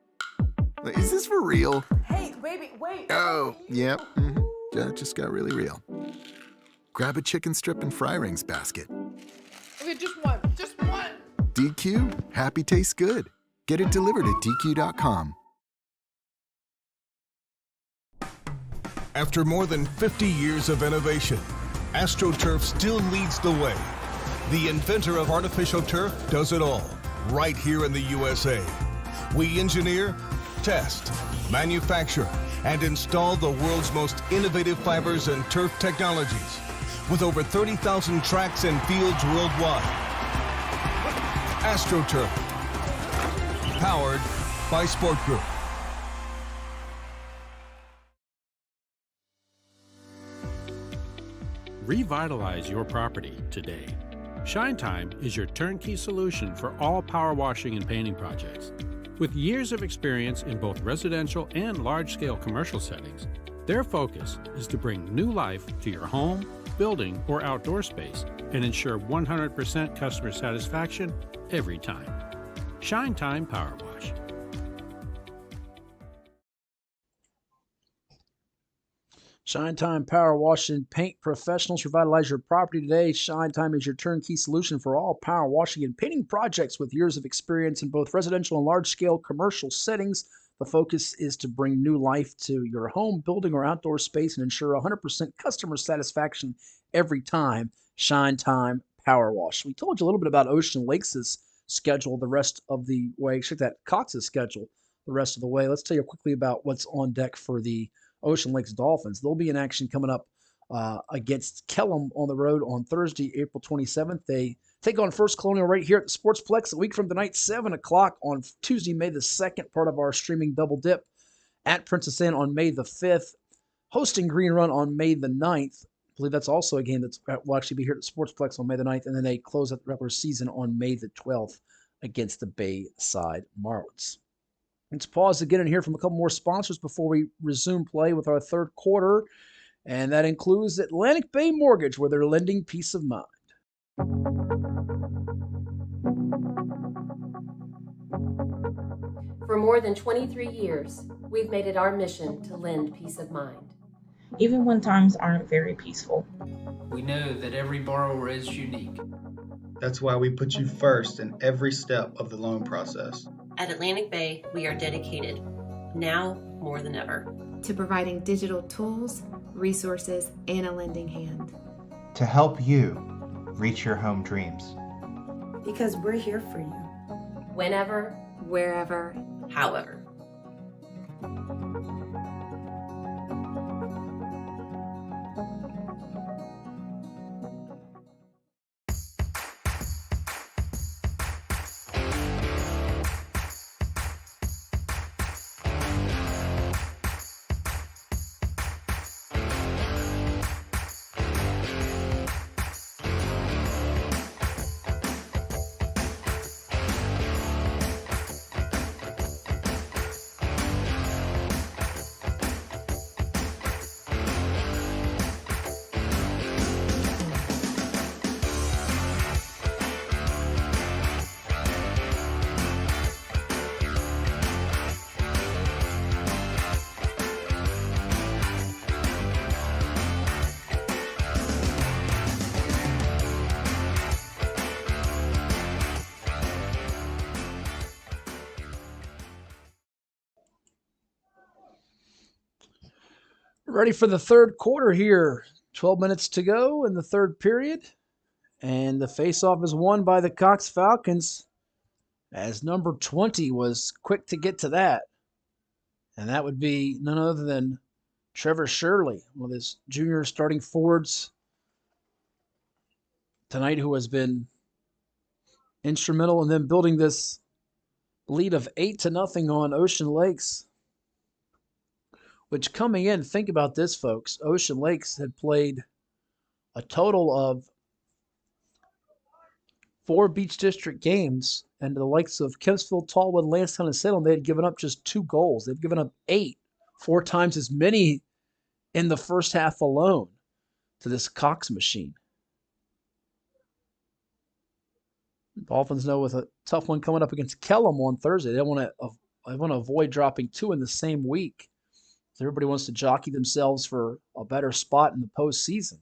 Is this for real? Hey, baby, wait. Oh, yep. That just got really real. Grab a chicken strip and fry rings basket. Okay, just one. DQ, happy tastes good. Get it delivered at DQ.com. After more than 50 years of innovation, AstroTurf still leads the way. The inventor of artificial turf does it all, right here in the USA. We engineer, test, manufacture, and install the world's most innovative fibers and turf technologies, with over 30,000 tracks and fields worldwide. AstroTurf, powered by Sport Group. Revitalize your property today. Shine Time is your turnkey solution for all power washing and painting projects. With years of experience in both residential and large-scale commercial settings, their focus is to bring new life to your home, building, or outdoor space and ensure 100% customer satisfaction every time. Shine Time Power Wash. Shine Time Power Wash and Paint Professionals. Revitalize your property today. Shine Time is your turnkey solution for all power washing and painting projects with years of experience in both residential and large-scale commercial settings. The focus is to bring new life to your home, building, or outdoor space and ensure 100% customer satisfaction every time. Shine Time Power Wash. We told you a little bit about Ocean Lakes' schedule the rest of the way. Check that Cox's schedule the rest of the way. Let's tell you quickly about what's on deck for the Ocean Lakes Dolphins. They'll be in action coming up against Kellum on the road on Thursday, April 27th. They take on First Colonial right here at the Sportsplex a week from tonight, 7 o'clock on Tuesday, May the 2nd, part of our streaming double dip at Princess Anne on May the 5th, hosting Green Run on May the 9th. I believe that's also a game that will actually be here at the Sportsplex on May the 9th, and then they close out the regular season on May the 12th against the Bayside Marlins. Let's pause again and hear from a couple more sponsors before we resume play with our third quarter, and that includes Atlantic Bay Mortgage, where they're lending peace of mind. For more than 23 years, we've made it our mission to lend peace of mind. Even when times aren't very peaceful. We know that every borrower is unique. That's why we put you first in every step of the loan process. At Atlantic Bay, we are dedicated, now more than ever, to providing digital tools, resources, and a lending hand. To help you reach your home dreams. Because we're here for you. Whenever, wherever, however. Ready for the third quarter here. 12 minutes to go in the third period. And the faceoff is won by the Cox Falcons as number 20 was quick to get to that. And that would be none other than Trevor Shirley, one of his junior starting forwards tonight, who has been instrumental in them building this lead of 8-0 on Ocean Lakes. Which, coming in, think about this, folks. Ocean Lakes had played a total of 4 Beach District games, and the likes of Kempsville, Tallwood, Lansdowne, and Salem, they had given up just 2 goals. They've given up 8, 4 times as many in the first half alone to this Cox machine. Dolphins know with a tough one coming up against Kellum on Thursday, they want to avoid dropping 2 in the same week. So everybody wants to jockey themselves for a better spot in the postseason.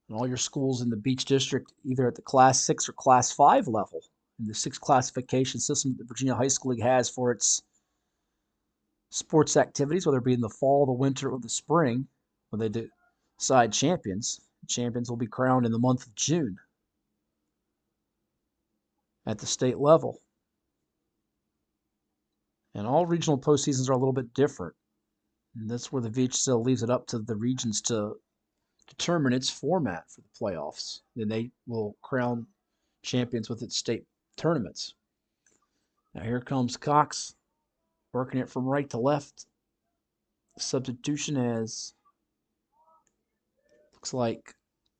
And all your schools in the Beach District, either at the Class 6 or Class 5 level, in the 6 classification system that the Virginia High School League has for its sports activities, whether it be in the fall, the winter, or the spring, when they decide champions. Champions will be crowned in the month of June at the state level. And all regional postseasons are a little bit different. And that's where the VHSL leaves it up to the regions to determine its format for the playoffs. Then they will crown champions with its state tournaments. Now here comes Cox working it from right to left. Substitution as looks like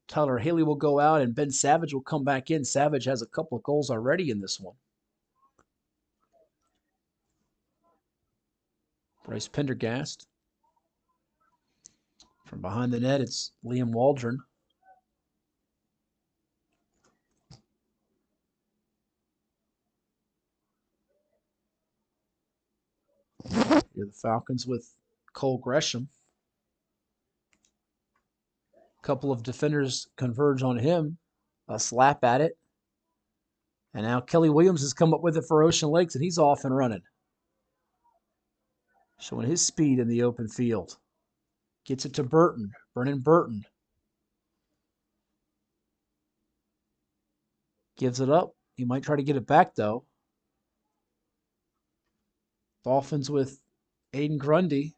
Tyler Haley will go out and Ben Savage will come back in. Savage has a couple of goals already in this one. Bryce Pendergast. From behind the net, it's Liam Waldron. Here the Falcons with Cole Gresham. A couple of defenders converge on him. A slap at it. And now Kelly Williams has come up with it for Ocean Lakes, and he's off and running. Showing his speed in the open field. Gets it to Burton. Brennan Burton. Gives it up. He might try to get it back, though. Dolphins with Aiden Grundy.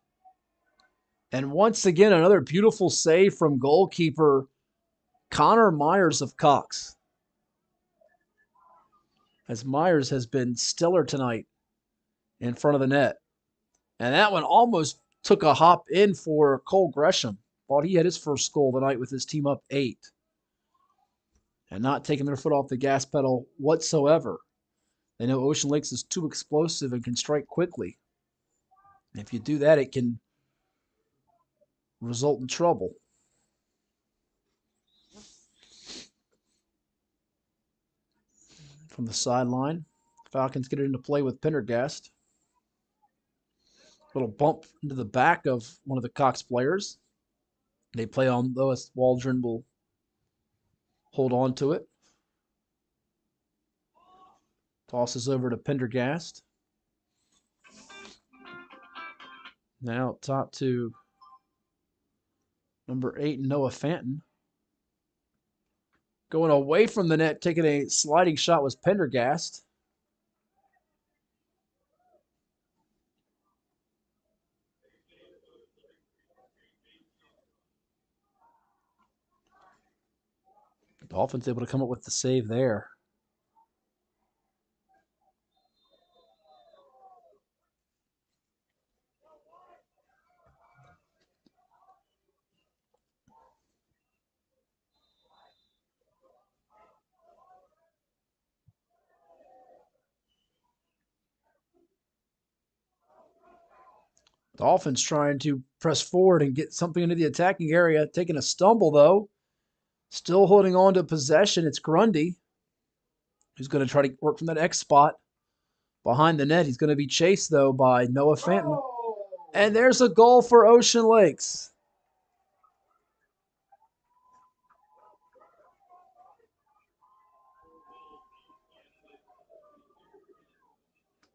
And once again, another beautiful save from goalkeeper Connor Myers of Cox. As Myers has been stellar tonight in front of the net. And that one almost took a hop in for Cole Gresham. Thought he had his first goal tonight with his team up 8. And not taking their foot off the gas pedal whatsoever. They know Ocean Lakes is too explosive and can strike quickly. And if you do that, it can result in trouble. From the sideline, Falcons get it into play with Pendergast. Little bump into the back of one of the Cox players. They play on, though, as Waldron will hold on to it. Tosses over to Pendergast. Now top to number 8, Noah Fanton. Going away from the net, taking a sliding shot was Pendergast. The Dolphins able to come up with the save there. Dolphins trying to press forward and get something into the attacking area. Taking a stumble, though. Still holding on to possession. It's Grundy, who's going to try to work from that X spot behind the net. He's going to be chased, though, by Noah Fanton. And there's a goal for Ocean Lakes.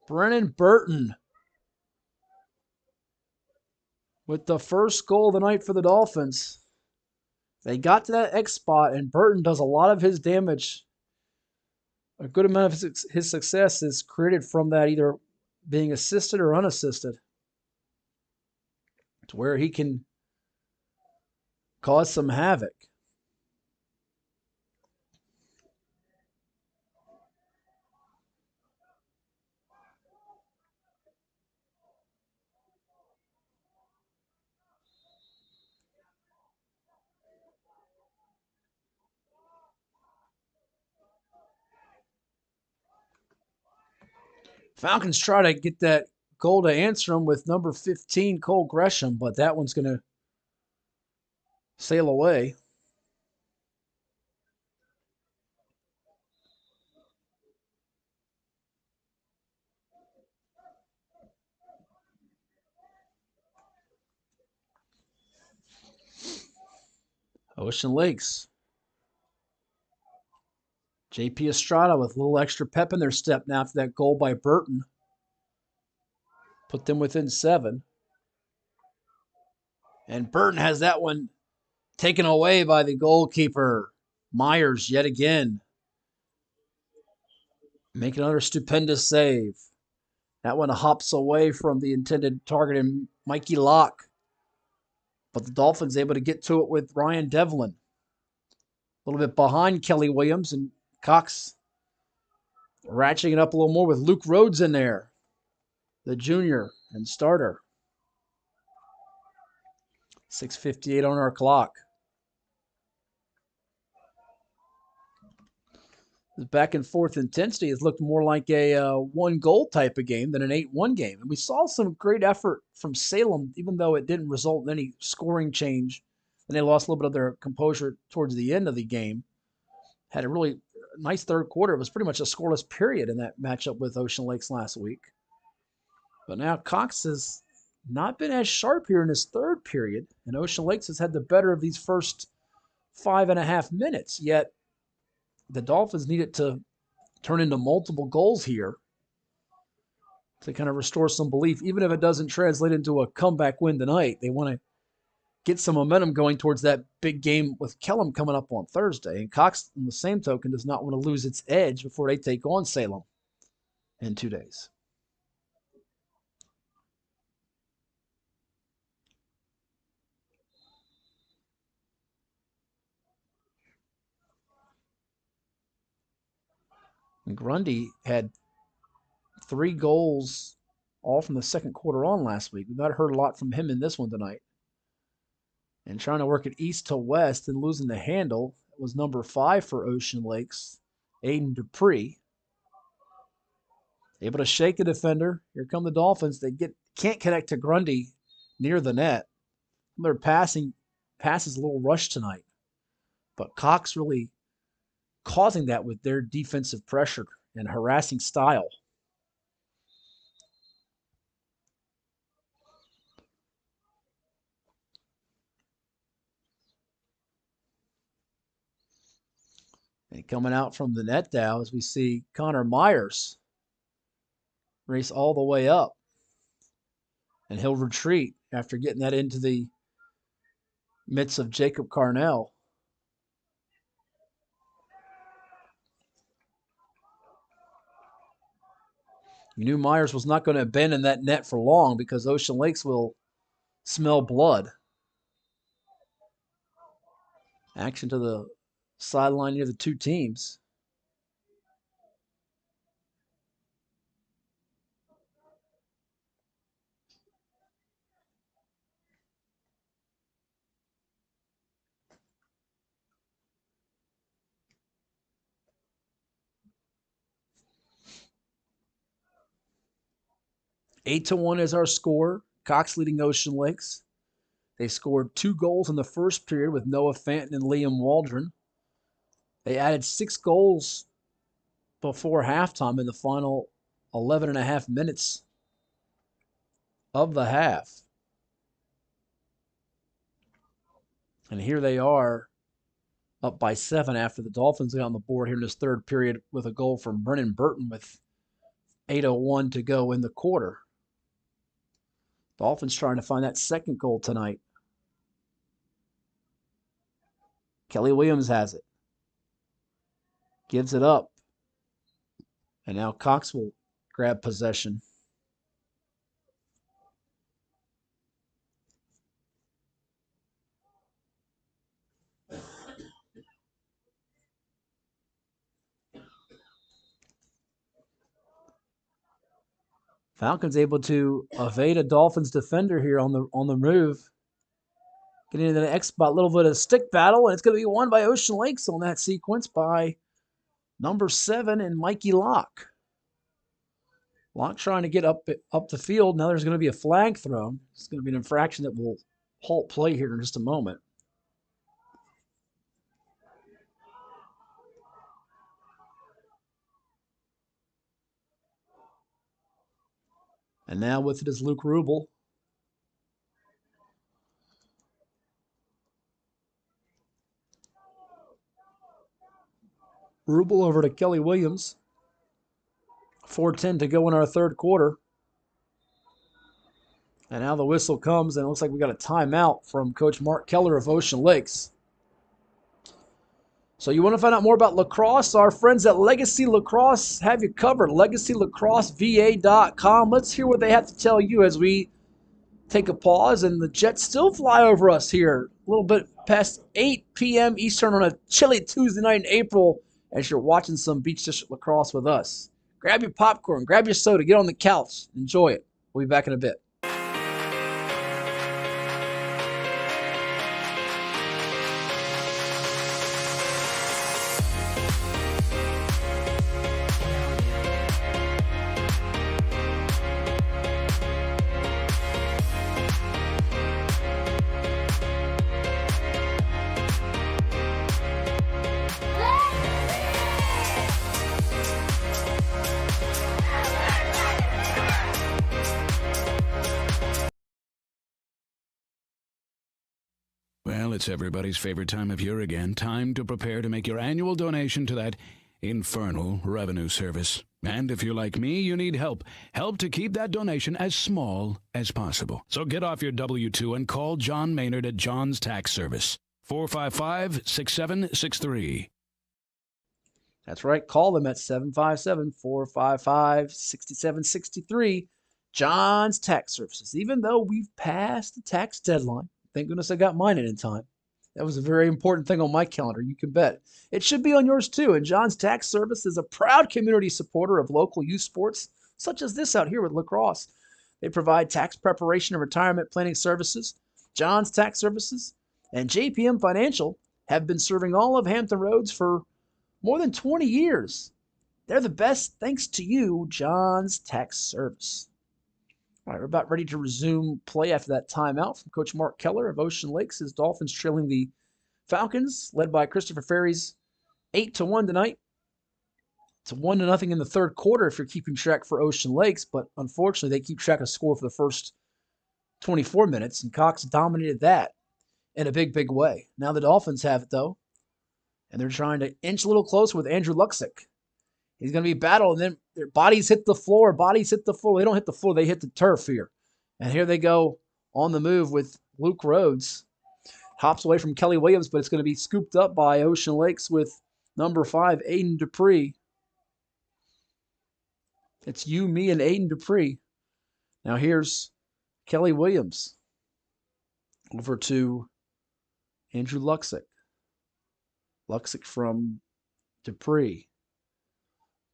Brennan Burton with the first goal of the night for the Dolphins. They got to that X spot, and Burton does a lot of his damage. A good amount of his success is created from that, either being assisted or unassisted, to where he can cause some havoc. Falcons try to get that goal to answer them with number 15, Cole Gresham, but that one's going to sail away. Ocean Lakes. JP Estrada with a little extra pep in their step now after that goal by Burton. Put them within 7. And Burton has that one taken away by the goalkeeper. Myers yet again. Make another stupendous save. That one hops away from the intended target in Mikey Locke. But the Dolphins able to get to it with Ryan Devlin. A little bit behind Kelly Williams, and Cox ratcheting it up a little more with Luke Rhodes in there, the junior and starter. 6:58 on our clock. The back and forth intensity has looked more like a one-goal type of game than an 8-1 game. And we saw some great effort from Salem, even though it didn't result in any scoring change. And they lost a little bit of their composure towards the end of the game. Had a really nice third quarter. It was pretty much a scoreless period in that matchup with Ocean Lakes last week. But now Cox has not been as sharp here in his third period, and Ocean Lakes has had the better of these first 5.5 minutes. Yet the Dolphins needed to turn into multiple goals here to kind of restore some belief. Even if it doesn't translate into a comeback win tonight, they want to get some momentum going towards that big game with Kellum coming up on Thursday. And Cox, on the same token, does not want to lose its edge before they take on Salem in 2 days. And Grundy had 3 goals all from the second quarter on last week. We've not heard a lot from him in this one tonight. And trying to work it east to west and losing the handle was number 5 for Ocean Lakes, Aiden Dupree. Able to shake the defender. Here come the Dolphins. They can't connect to Grundy near the net. Their pass is a little rushed tonight. But Cox really causing that with their defensive pressure and harassing style. And coming out from the net now as we see Connor Myers race all the way up. And he'll retreat after getting that into the midst of Jacob Carnell. You knew Myers was not going to abandon that net for long because Ocean Lakes will smell blood. Action to the sideline near the two teams. Eight to 1 is our score. Cox leading Ocean Lakes. They scored 2 goals in the first period with Noah Fanton and Liam Waldron. They added 6 goals before halftime in the final 11.5 minutes of the half. And here they are up by 7 after the Dolphins got on the board here in this third period with a goal from Brennan Burton with 8:01 to go in the quarter. Dolphins trying to find that second goal tonight. Kelly Williams has it. Gives it up. And now Cox will grab possession. Falcons able to evade a Dolphins defender here on the move. Getting into the X spot, a little bit of stick battle, and it's going to be won by Ocean Lakes on that sequence by number 7 and Mikey Locke. Locke trying to get up the field. Now there's going to be a flag thrown. It's going to be an infraction that will halt play here in just a moment. And now with it is Luke Rubel. Rubel over to Kelly Williams. 4:10 to go in our third quarter. And now the whistle comes, and it looks like we got a timeout from Coach Mark Keller of Ocean Lakes. So you want to find out more about lacrosse? Our friends at Legacy Lacrosse have you covered. LegacyLacrosseVA.com. Let's hear what they have to tell you as we take a pause, and the Jets still fly over us here a little bit past 8 p.m. Eastern on a chilly Tuesday night in April as you're watching some Beach District lacrosse with us. Grab your popcorn, grab your soda, get on the couch, enjoy it. We'll be back in a bit. Well, it's everybody's favorite time of year again. Time to prepare to make your annual donation to that infernal revenue service. And if you're like me, you need help. Help to keep that donation as small as possible. So get off your W-2 and call John Maynard at John's Tax Service. 455-6763. That's right. Call them at 757-455-6763. John's Tax Services. Even though we've passed the tax deadline, thank goodness I got mine in time. That was a very important thing on my calendar, you can bet. It should be on yours too, and John's Tax Service is a proud community supporter of local youth sports, such as this out here with lacrosse. They provide tax preparation and retirement planning services. John's Tax Services and JPM Financial have been serving all of Hampton Roads for more than 20 years. They're the best thanks to you, John's Tax Service. All right, we're about ready to resume play after that timeout from Coach Mark Keller of Ocean Lakes. His Dolphins trailing the Falcons, led by Christopher Ferry's 8-1 tonight. It's 1-0 in the third quarter if you're keeping track for Ocean Lakes, but unfortunately they keep track of score for the first 24 minutes, and Cox dominated that in a big, big way. Now the Dolphins have it, though, and they're trying to inch a little closer with Andrew Luxick. He's going to be battled, and then their bodies hit the floor. Bodies hit the floor. They don't hit the floor. They hit the turf here. And here they go on the move with Luke Rhodes. Hops away from Kelly Williams, but it's going to be scooped up by Ocean Lakes with number 5, Aiden Dupree. It's you, me, and Aiden Dupree. Now here's Kelly Williams over to Andrew Luxick. Luxick from Dupree.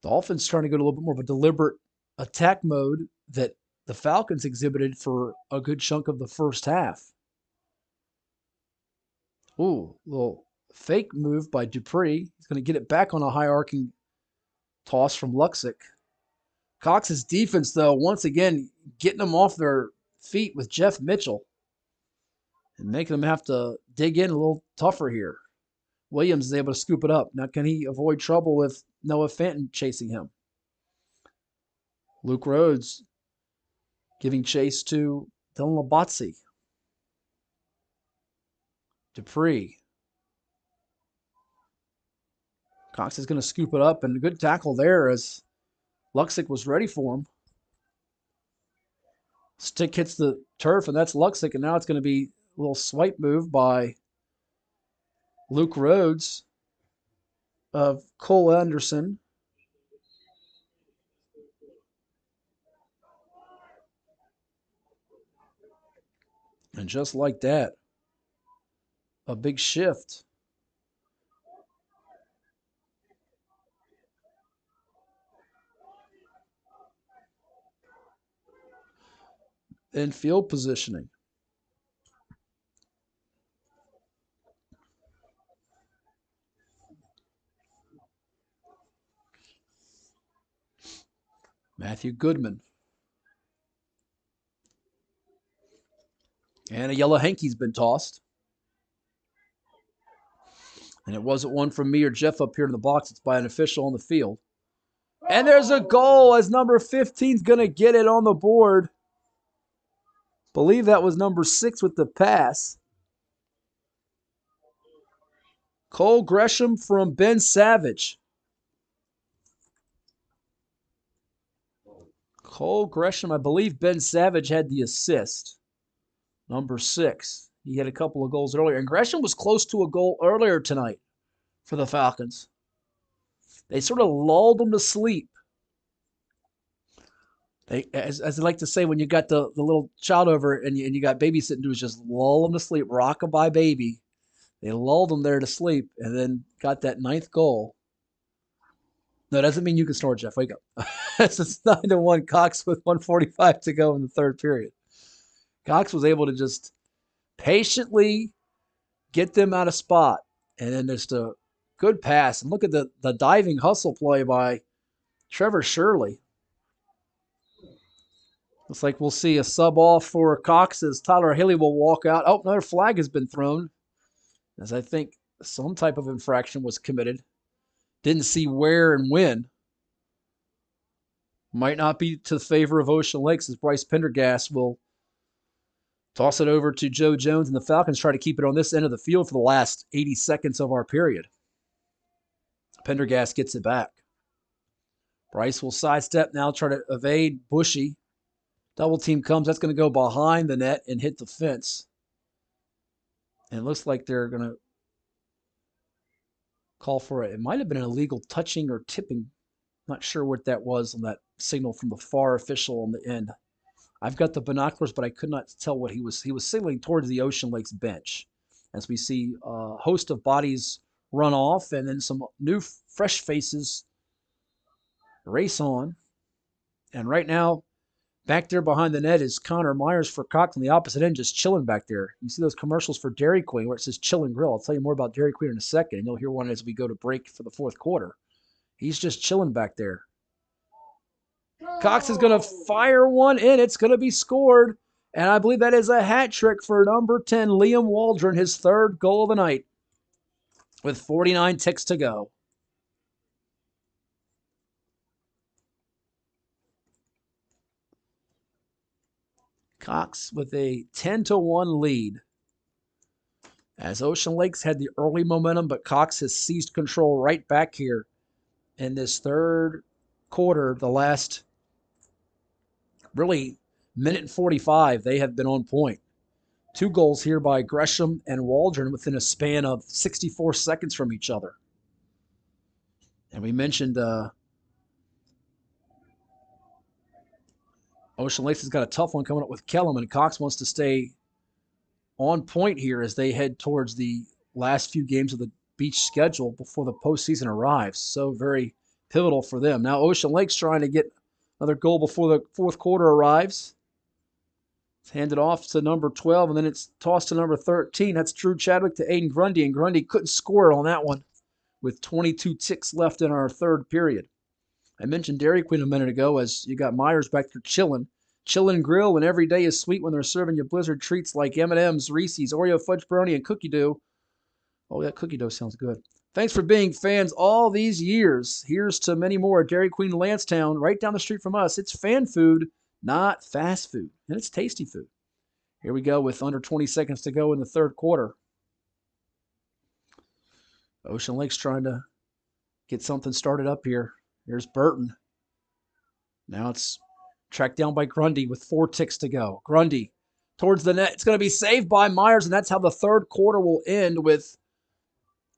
Dolphins trying to go to a little bit more of a deliberate attack mode that the Falcons exhibited for a good chunk of the first half. Ooh, little fake move by Dupree. He's going to get it back on a high arcing toss from Luxick. Cox's defense, though, once again, getting them off their feet with Jeff Mitchell and making them have to dig in a little tougher here. Williams is able to scoop it up. Now, can he avoid trouble with Noah Fenton chasing him? Luke Rhodes giving chase to Dylan Labatzi. Dupree. Cox is going to scoop it up, and a good tackle there as Luxick was ready for him. Stick hits the turf, and that's Luxick, and now it's going to be a little swipe move by Luke Rhodes of Cole Anderson. And just like that, a big shift. In field positioning. Matthew Goodman. And a yellow hanky's been tossed. And it wasn't one from me or Jeff up here in the box. It's by an official on the field. And there's a goal as number 15 is going to get it on the board. Believe that was number 6 with the pass. Cole Gresham from Ben Savage. Cole Gresham, I believe Ben Savage had the assist. Number 6. He had a couple of goals earlier. And Gresham was close to a goal earlier tonight for the Falcons. They sort of lulled him to sleep. They, as I like to say, when you got the little child over and you got babysitting, do is just lull them to sleep, rock-a-bye baby. They lulled them there to sleep and then got that 9th goal. No, it doesn't mean you can snore, Jeff. Wake up. It's 9-1 Cox with 1:45 to go in the third period. Cox was able to just patiently get them out of spot. And then just a good pass. And look at the diving hustle play by Trevor Shirley. Looks like we'll see a sub off for Cox as Tyler Haley will walk out. Oh, another flag has been thrown, as I think some type of infraction was committed. Didn't see where and when. Might not be to the favor of Ocean Lakes as Bryce Pendergast will toss it over to Joe Jones, and the Falcons try to keep it on this end of the field for the last 80 seconds of our period. Pendergast gets it back. Bryce will sidestep now, try to evade Bushy. Double team comes. That's going to go behind the net and hit the fence. And it looks like they're going to call for it. It might have been an illegal touching or tipping. Not sure what that was on that signal from the far official on the end. I've got the binoculars, but I could not tell what he was. He was signaling towards the Ocean Lakes bench as we see a host of bodies run off and then some new fresh faces race on. And right now, back there behind the net is Connor Myers for Cox on the opposite end, just chilling back there. You see those commercials for Dairy Queen where it says Chill and Grill. I'll tell you more about Dairy Queen in a second, and you'll hear one as we go to break for the fourth quarter. He's just chilling back there. Cox is going to fire one in. It's going to be scored. And I believe that is a hat trick for number 10, Liam Waldron, his 3rd goal of the night with 49 ticks to go. Cox with a 10-1 lead. As Ocean Lakes had the early momentum, but Cox has seized control right back here in this third quarter. The last really minute and 45, they have been on point. 2 goals here by Gresham and Waldron within a span of 64 seconds from each other. And we mentioned Ocean Lakes has got a tough one coming up with Kellum, and Cox wants to stay on point here as they head towards the last few games of the beach schedule before the postseason arrives. So very pivotal for them. Now Ocean Lakes trying to get another goal before the fourth quarter arrives. It's handed off to number 12, and then it's tossed to number 13. That's Drew Chadwick to Aiden Grundy, and Grundy couldn't score on that one with 22 ticks left in our third period. I mentioned Dairy Queen a minute ago as you got Myers back there chilling. Chill and Grill, and every day is sweet when they're serving you Blizzard treats like M&M's, Reese's, Oreo Fudge Brownie, and Cookie Dough. Oh, that Cookie Dough sounds good. Thanks for being fans all these years. Here's to many more. Dairy Queen Lancetown, right down the street from us. It's fan food, not fast food. And it's tasty food. Here we go with under 20 seconds to go in the third quarter. Ocean Lake's trying to get something started up here. Here's Burton. Now it's Tracked down by Grundy with 4 ticks to go. Grundy towards the net. It's going to be saved by Myers, and that's how the third quarter will end with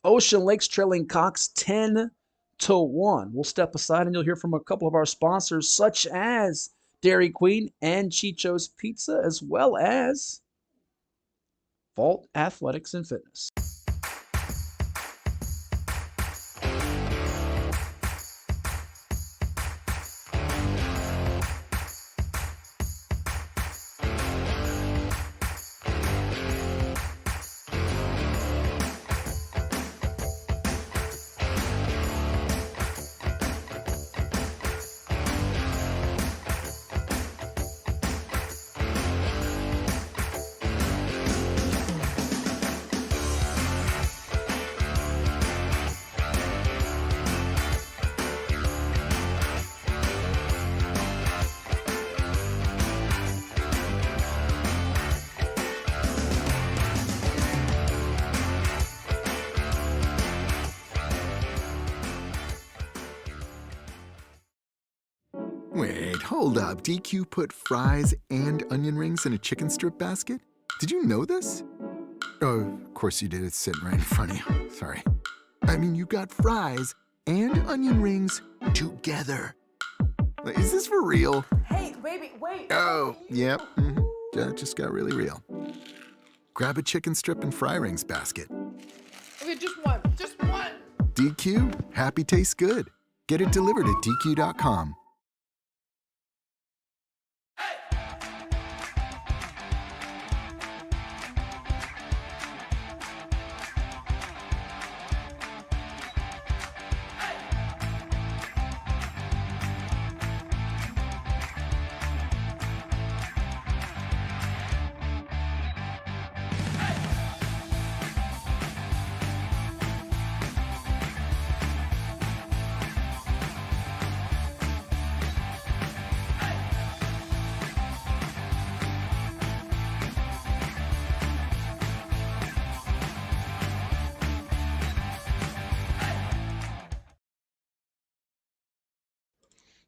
Ocean Lakes trailing Cox 10-1. We'll step aside and you'll hear from a couple of our sponsors, such as Dairy Queen and Chicho's Pizza, as well as Vault Athletics and Fitness. Wait, hold up. DQ put fries and onion rings in a chicken strip basket? Did you know this? Oh, of course you did. It's sitting right in front of you. Sorry. I mean, you got fries and onion rings together. Is this for real? Hey, baby, wait. Oh, yep. That just got really real. Grab a chicken strip and fry rings basket. Okay, just one. Just one. DQ, happy tastes good. Get it delivered at DQ.com.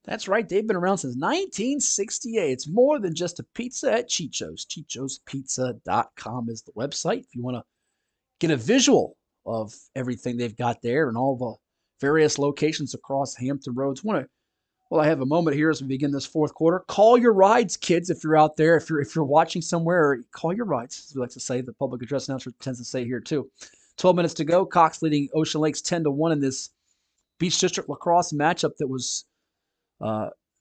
That's right. They've been around since 1968. It's more than just a pizza at Chicho's. ChichosPizza.com is the website. If you want to get a visual of everything they've got there and all the various locations across Hampton Roads. Well, I have a moment here as we begin this fourth quarter. Call your rides, kids, if you're out there. If you're watching somewhere, call your rides, as we like to say. The public address announcer tends to say here, too. 12 minutes to go. Cox leading Ocean Lakes 10-1 in this Beach District lacrosse matchup that was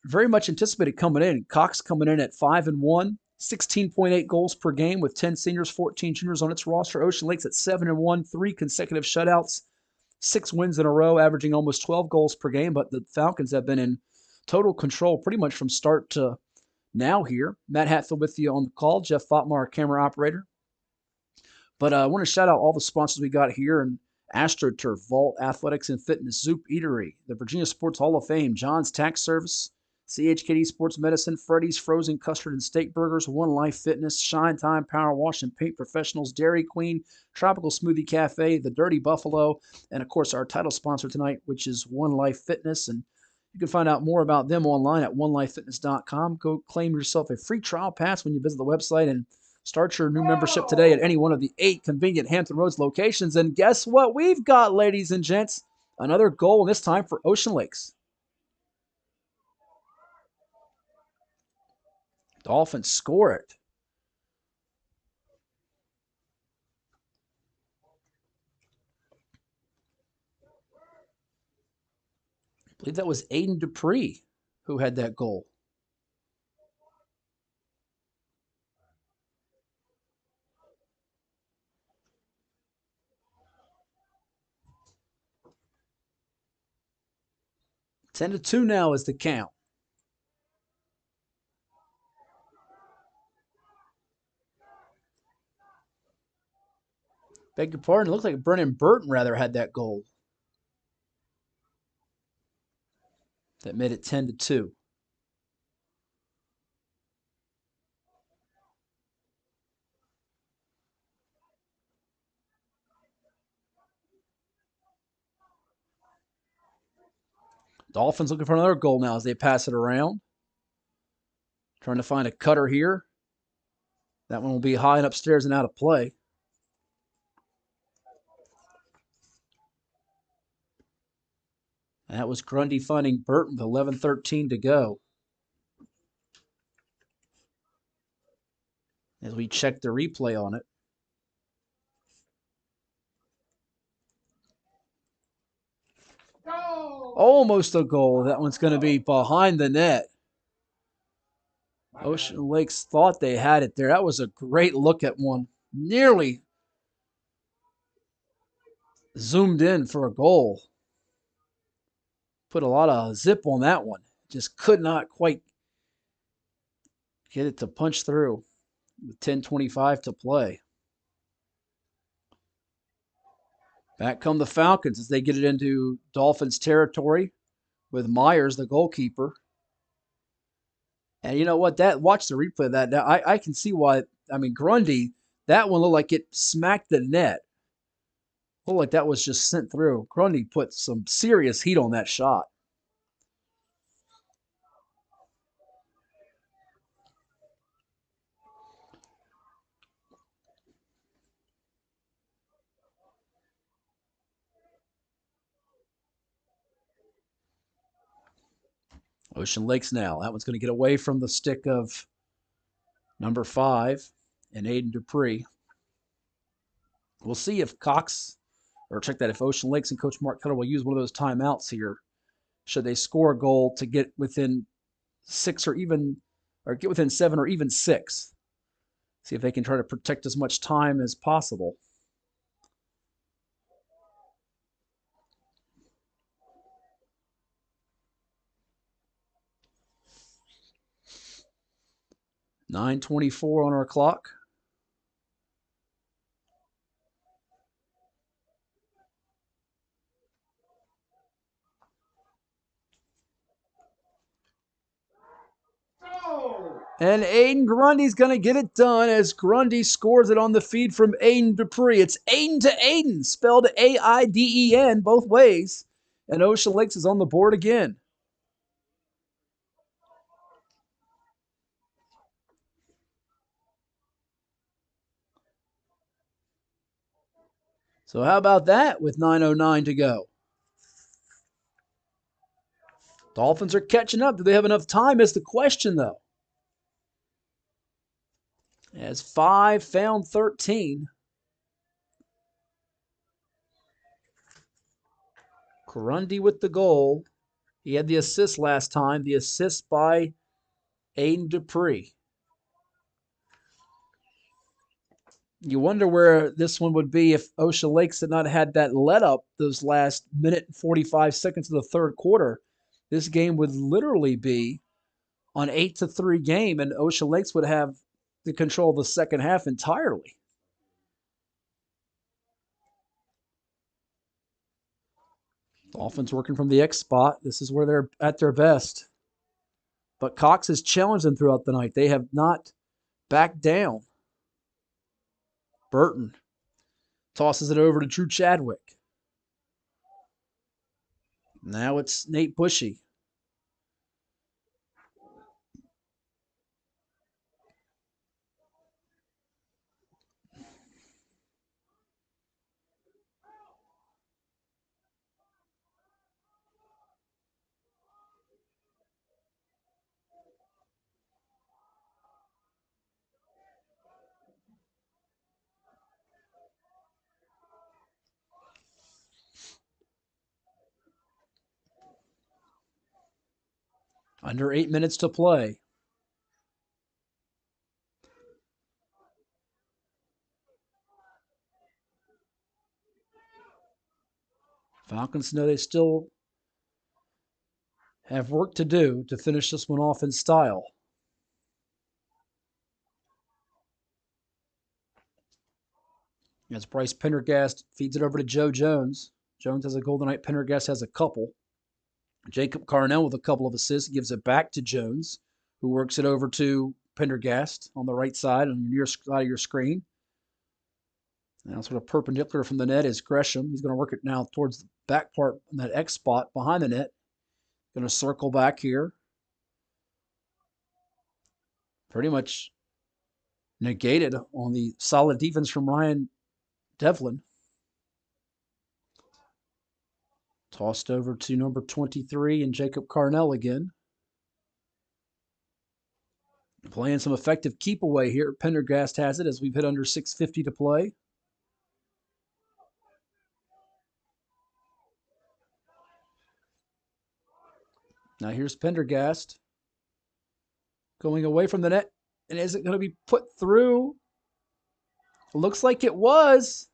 very much anticipated coming in. Cox coming in at 5-1, 16.8 goals per game with 10 seniors, 14 juniors on its roster. Ocean Lakes at 7-1, 3 consecutive shutouts, 6 wins in a row, averaging almost 12 goals per game. But the Falcons have been in total control pretty much from start to now here. Matt Hatfield with you on the call. Jeff Fatmar, our camera operator. But I want to shout out all the sponsors we got here, and AstroTurf, Vault Athletics and Fitness, Zoop Eatery, the Virginia Sports Hall of Fame, John's Tax Service, CHKD Sports Medicine, Freddy's Frozen Custard and Steak Burgers, One Life Fitness, Shine Time Power Wash and Paint Professionals, Dairy Queen, Tropical Smoothie Cafe, The Dirty Buffalo, and of course our title sponsor tonight, which is One Life Fitness. And you can find out more about them online at onelifefitness.com. Go claim yourself a free trial pass when you visit the website and start your new membership today at any one of the 8 convenient Hampton Roads locations. And guess what we've got, ladies and gents? Another goal, and this time for Ocean Lakes. Dolphins score it. I believe that was Aiden Dupree who had that goal. Ten to 2 now is the count. Beg your pardon. It looked like Brennan Burton rather had that goal. That made it 10 to 2. Dolphins looking for another goal now as they pass it around. Trying to find a cutter here. That one will be high and upstairs and out of play. That was Grundy finding Burton with 11:13 to go. As we check the replay on it. Almost a goal. That one's going to be behind the net. Ocean Lakes thought they had it there. That was a great look at one. Nearly zoomed in for a goal. Put a lot of zip on that one. Just could not quite get it to punch through with 10:25 to play. Back come the Falcons as they get it into Dolphins territory with Myers, the goalkeeper. And you know what? Watch the replay of that. Now, I can see why. I mean, Grundy, that one looked like it smacked the net. Looked like that was just sent through. Grundy put some serious heat on that shot. Ocean Lakes now. That one's going to get away from the stick of number 5 and Aiden Dupree. We'll see if if Ocean Lakes and Coach Mark Keller will use one of those timeouts here. Should they score a goal to get within 6 or get within 7 or even 6. See if they can try to protect as much time as possible. .9:24 on our clock. And Aiden Grundy's going to get it done as Grundy scores it on the feed from Aiden Dupree. It's Aiden to Aiden, spelled A-I-D-E-N both ways. And Ocean Lakes is on the board again. So how about that with 9:09 to go? Dolphins are catching up. Do they have enough time is the question, though. As 5 found 13. Grundy with the goal. He had the assist last time. The assist by Aiden Dupree. You wonder where this one would be if Ocean Lakes had not had that let up those last minute and 45 seconds of the third quarter. This game would literally be an 8-3 game, and Ocean Lakes would have the control of the second half entirely. Dolphins working from the X spot. This is where they're at their best. But Cox has challenged them throughout the night. They have not backed down. Burton tosses it over to Drew Chadwick. Now it's Nate Bushy. Under 8 minutes to play. Falcons know they still have work to do to finish this one off in style. As Bryce Pendergast feeds it over to Joe Jones. Jones has a goal tonight. Pendergast has a couple. Jacob Carnell with a couple of assists gives it back to Jones, who works it over to Pendergast on the right side on your side of your screen. Now sort of perpendicular from the net is Gresham. He's going to work it now towards the back part in that X spot behind the net. Going to circle back here. pretty much negated on the solid defense from Ryan Devlin. Tossed over to number 23 and Jacob Carnell again. Playing some effective keep away here. Pendergast has it as we've hit under 6:50 to play. Now here's Pendergast going away from the net. And is it going to be put through? Looks like it was.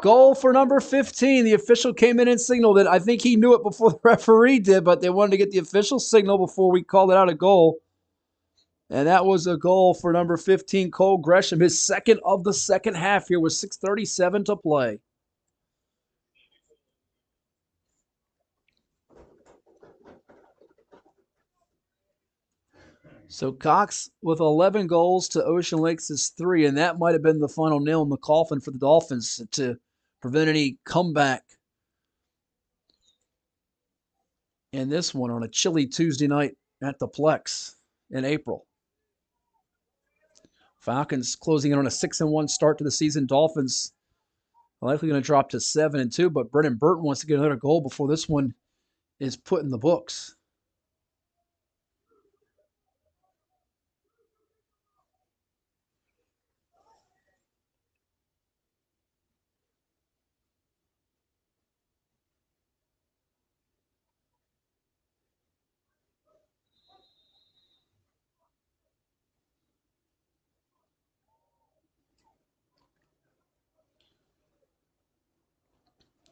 Goal for number 15. The official came in and signaled it. I think he knew it before the referee did, but they wanted to get the official signal before we called it out a goal. And that was a goal for number 15, Cole Gresham. His second of the second half here with 6:37 to play. So Cox with 11 goals to Ocean Lakes' 3, and that might have been the final nail in the coffin for the Dolphins to prevent any comeback in this one on a chilly Tuesday night at the Plex in April. Falcons closing in on a 6-1 start to the season. Dolphins likely going to drop to 7-2, but Brennan Burton wants to get another goal before this one is put in the books.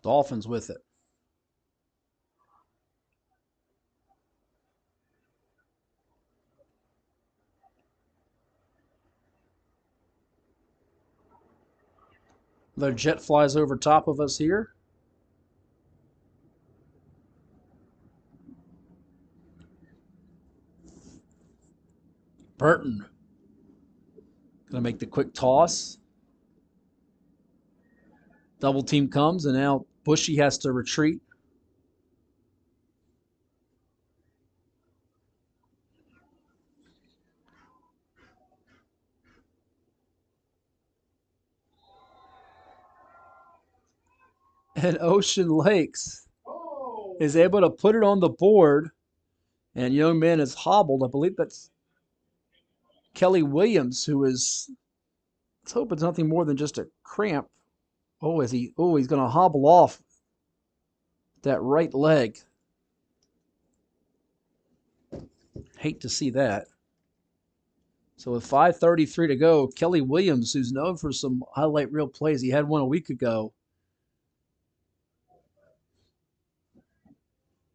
Dolphins with it. The jet flies over top of us here. Burton going to make the quick toss. Double team comes, and now Bushy has to retreat. And Ocean Lakes is able to put it on the board. And young man is hobbled. I believe that's Kelly Williams, who is, let's hope it's nothing more than just a cramp. He's going to hobble off that right leg. Hate to see that. So with 5:33 to go, Kelly Williams, who's known for some highlight reel plays, he had one a week ago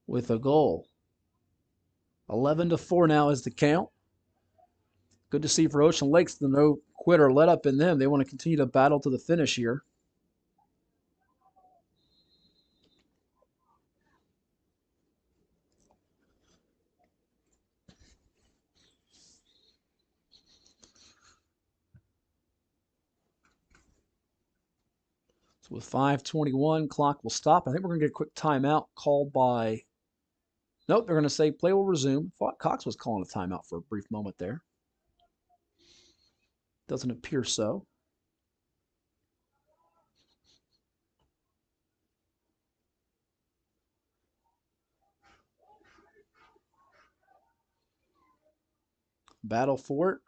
with a goal. 11-4 now is the count. Good to see for Ocean Lakes, the no quitter let up in them. They want to continue to battle to the finish here. So with 5:21, clock will stop. I think we're going to get a quick timeout called by... Nope, they're going to say play will resume. Thought Cox was calling a timeout for a brief moment there. Doesn't appear so. Battle for it.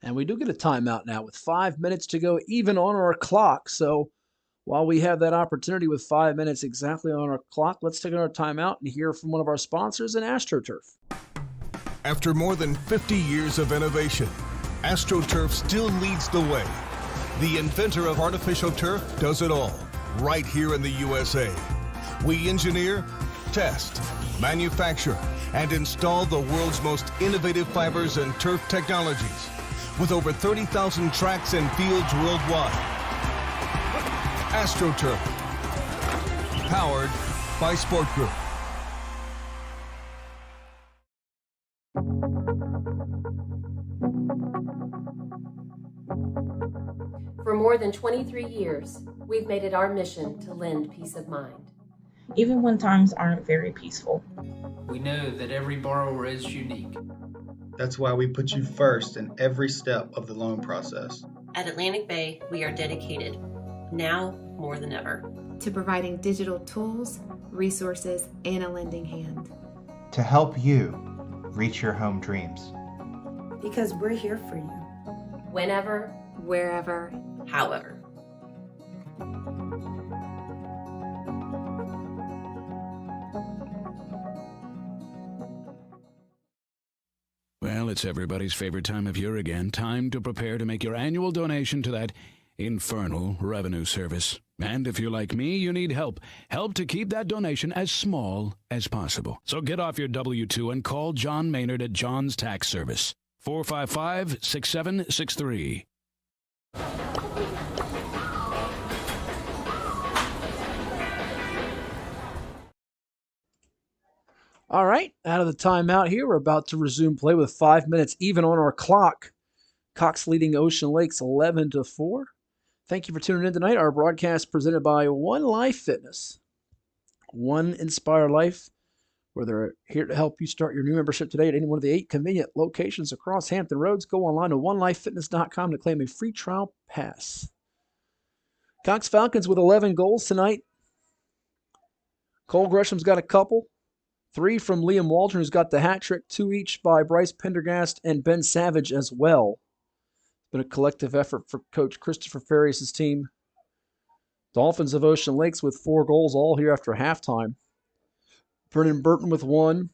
And we do get a timeout now with 5 minutes to go, even on our clock. So while we have that opportunity with 5 minutes exactly on our clock, let's take our timeout and hear from one of our sponsors in AstroTurf. After more than 50 years of innovation, AstroTurf still leads the way. The inventor of artificial turf does it all, right here in the USA. We engineer, test, manufacture, and install the world's most innovative fibers and turf technologies, with over 30,000 tracks and fields worldwide. AstroTurf, powered by Sport Group. more than 23 years, we've made it our mission to lend peace of mind. Even when times aren't very peaceful. We know that every borrower is unique. That's why we put you first in every step of the loan process. At Atlantic Bay, we are dedicated, now more than ever, to providing digital tools, resources, and a lending hand. To help you reach your home dreams. Because we're here for you. Whenever, Wherever, however. Well, it's everybody's favorite time of year again. Time to prepare to make your annual donation to that infernal revenue service. And if you're like me, you need help. Help to keep that donation as small as possible. So get off your W-2 and call John Maynard at John's Tax Service. 455-6763. All right, out of the timeout here, we're about to resume play with 5 minutes even on our clock. Cox leading Ocean Lakes 11-4. Thank you for tuning in tonight. Our broadcast presented by One Life Fitness. One Inspire Life, where they're here to help you start your new membership today at any one of the 8 convenient locations across Hampton Roads. Go online to onelifefitness.com to claim a free trial pass. Cox Falcons with 11 goals tonight. Cole Gresham's got a couple. 3 from Liam Waldron, who's got the hat trick. 2 each by Bryce Pendergast and Ben Savage as well. It's been a collective effort for Coach Christopher Farias' team. Dolphins of Ocean Lakes with 4 goals, all here after halftime. Brennan Burton with 1.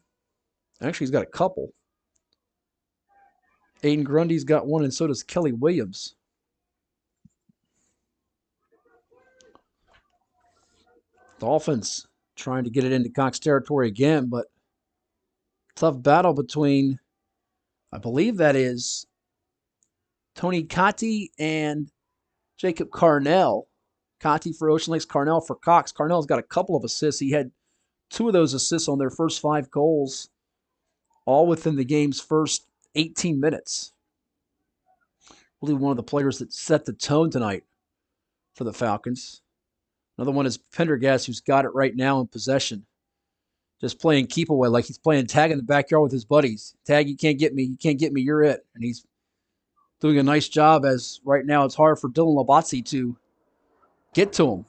Actually, he's got a couple. Aiden Grundy's got 1, and so does Kelly Williams. Dolphins trying to get it into Cox territory again, but tough battle between, I believe that is Tony Cotti and Jacob Carnell. Cotti for Ocean Lakes, Carnell for Cox. Carnell's got a couple of assists. He had 2 of those assists on their first 5 goals, all within the game's first 18 minutes. Really one of the players that set the tone tonight for the Falcons. Another one is Pendergast, who's got it right now in possession. Just playing keep away, like he's playing tag in the backyard with his buddies. Tag, you can't get me. You can't get me. You're it. And he's doing a nice job, as right now it's hard for Dylan Labatzi to get to him.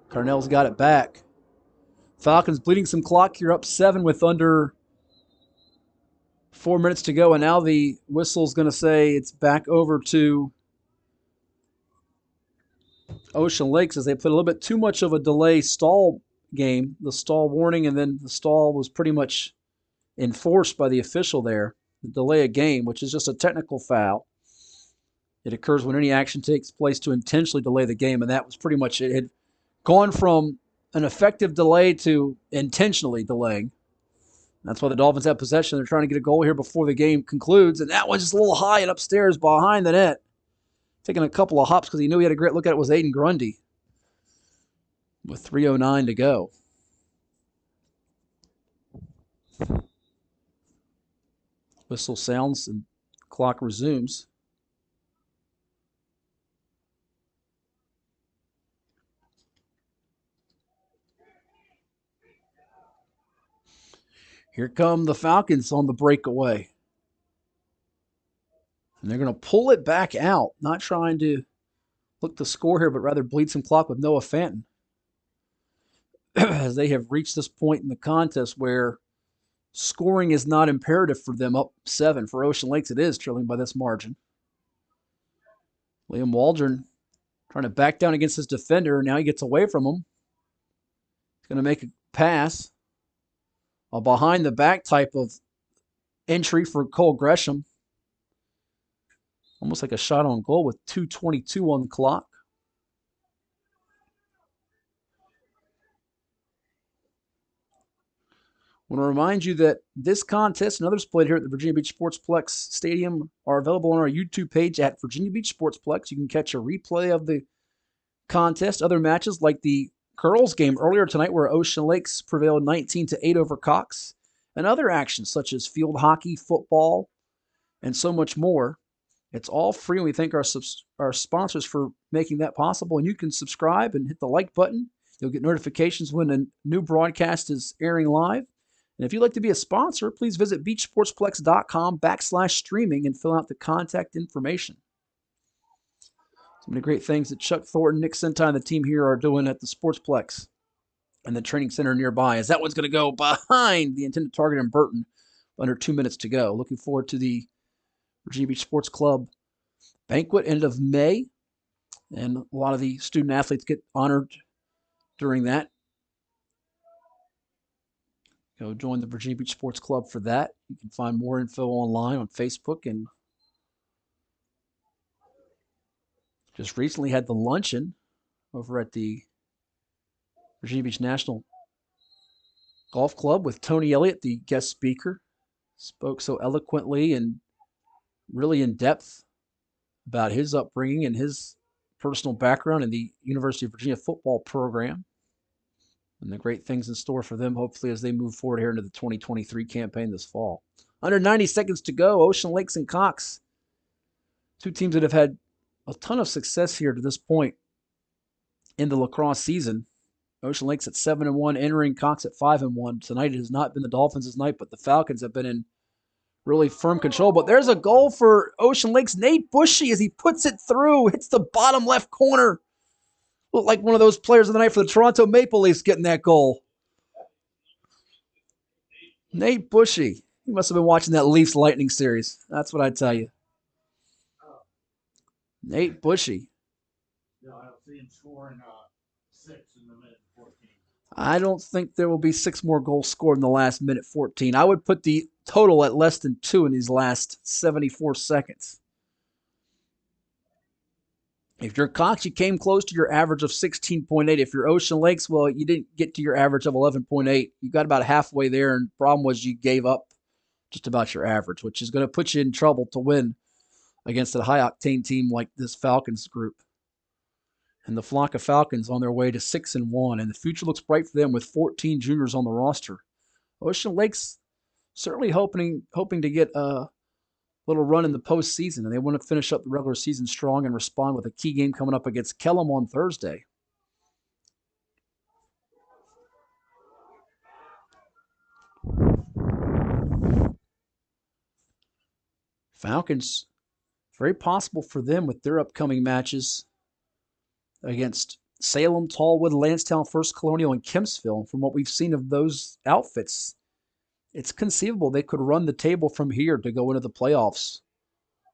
Carnell's got it back. Falcons bleeding some clock here, up 7 with under 4 minutes to go. And now the whistle's going to say it's back over to Ocean Lakes, as they played a little bit too much of a delay stall game, the stall warning, and then the stall was pretty much enforced by the official there. The delay a game, which is just a technical foul. It occurs when any action takes place to intentionally delay the game, and that was pretty much it. It had gone from an effective delay to intentionally delaying. That's why the Dolphins have possession. They're trying to get a goal here before the game concludes, and that one's just a little high and upstairs behind the net. Taking a couple of hops because he knew he had a great look at it was Aiden Grundy with 3:09 to go. Whistle sounds and clock resumes. Here come the Falcons on the breakaway. And they're going to pull it back out, not trying to look the score here, but rather bleed some clock with Noah Fanton. As they have reached this point in the contest where scoring is not imperative for them, up 7. For Ocean Lakes, it is, trailing by this margin. Liam Waldron trying to back down against his defender. Now he gets away from him. He's going to make a pass. A behind-the-back type of entry for Cole Gresham. Almost like a shot on goal with 2:22 on the clock. I want to remind you that this contest and others played here at the Virginia Beach Sportsplex Stadium are available on our YouTube page at Virginia Beach Sportsplex. You can catch a replay of the contest, other matches like the Curls game earlier tonight where Ocean Lakes prevailed 19-8 over Cox, and other actions such as field hockey, football, and so much more. It's all free, and we thank our sponsors for making that possible. And you can subscribe and hit the like button. You'll get notifications when a new broadcast is airing live. And if you'd like to be a sponsor, please visit beachsportsplex.com/streaming and fill out the contact information. So many great things that Chuck Thornton, Nick Sentai, and the team here are doing at the Sportsplex and the training center nearby, as that one's going to go behind the intended target in Burton under 2 minutes to go. Looking forward to the Virginia Beach Sports Club banquet end of May, and a lot of the student athletes get honored during that. Go join the Virginia Beach Sports Club for that. You can find more info online on Facebook, and just recently had the luncheon over at the Virginia Beach National Golf Club with Tony Elliott, the guest speaker. Spoke so eloquently and really in depth about his upbringing and his personal background in the University of Virginia football program and the great things in store for them, hopefully, as they move forward here into the 2023 campaign this fall. Under 90 seconds to go, Ocean Lakes and Cox, two teams that have had a ton of success here to this point in the lacrosse season. Ocean Lakes at 7-1, entering Cox at 5-1. Tonight it has not been the Dolphins' night, but the Falcons have been in really firm control. But there's a goal for Ocean Lakes. Nate Bushy, as he puts it through, hits the bottom left corner. Looked like one of those players of the night for the Toronto Maple Leafs getting that goal. Nate Bushy. He must have been watching that Leafs Lightning series. That's what I tell you. Nate Bushy. No, I don't see him scoring 6 in the minute 14. I don't think there will be 6 more goals scored in the last minute 14. I would put the total at less than 2 in these last 74 seconds. If you're Cox, you came close to your average of 16.8. If you're Ocean Lakes, well, you didn't get to your average of 11.8. You got about halfway there, and the problem was you gave up just about your average, which is going to put you in trouble to win against a high-octane team like this Falcons group. And the flock of Falcons on their way to 6-1, and the future looks bright for them with 14 juniors on the roster. Ocean Lakes certainly hoping to get a little run in the postseason, and they want to finish up the regular season strong and respond with a key game coming up against Kellum on Thursday. Falcons, very possible for them with their upcoming matches against Salem, Tallwood, Lansdowne, First Colonial, and Kempsville. And from what we've seen of those outfits, it's conceivable they could run the table from here to go into the playoffs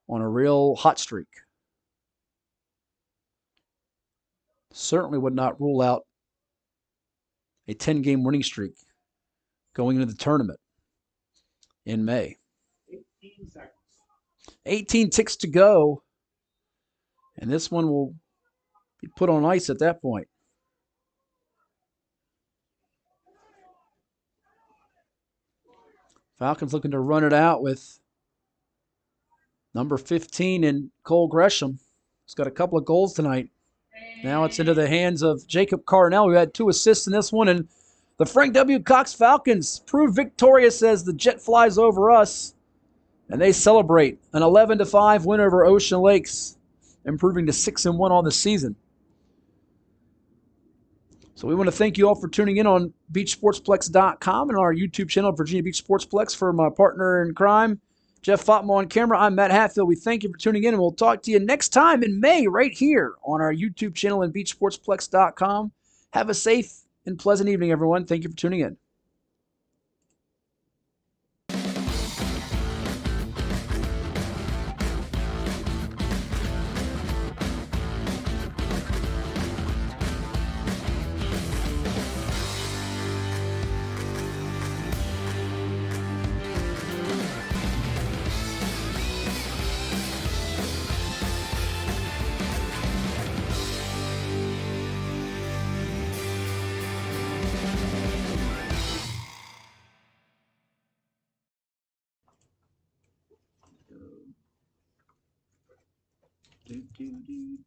on a real hot streak. Certainly would not rule out a 10-game winning streak going into the tournament in May. 18 seconds. 18 ticks to go, and this one will be put on ice at that point. Falcons looking to run it out with number 15 in Cole Gresham. He's got a couple of goals tonight. Now it's into the hands of Jacob Carnell, who had 2 assists in this one. And the Frank W. Cox Falcons prove victorious as the jet flies over us. And they celebrate an 11-5 win over Ocean Lakes, improving to 6-1 on the season. So we want to thank you all for tuning in on BeachSportsplex.com and our YouTube channel, Virginia Beach Sportsplex. For my partner in crime, Jeff Fatma on camera, I'm Matt Hatfield. We thank you for tuning in, and we'll talk to you next time in May right here on our YouTube channel and BeachSportsplex.com. Have a safe and pleasant evening, everyone. Thank you for tuning in. Do, do, do.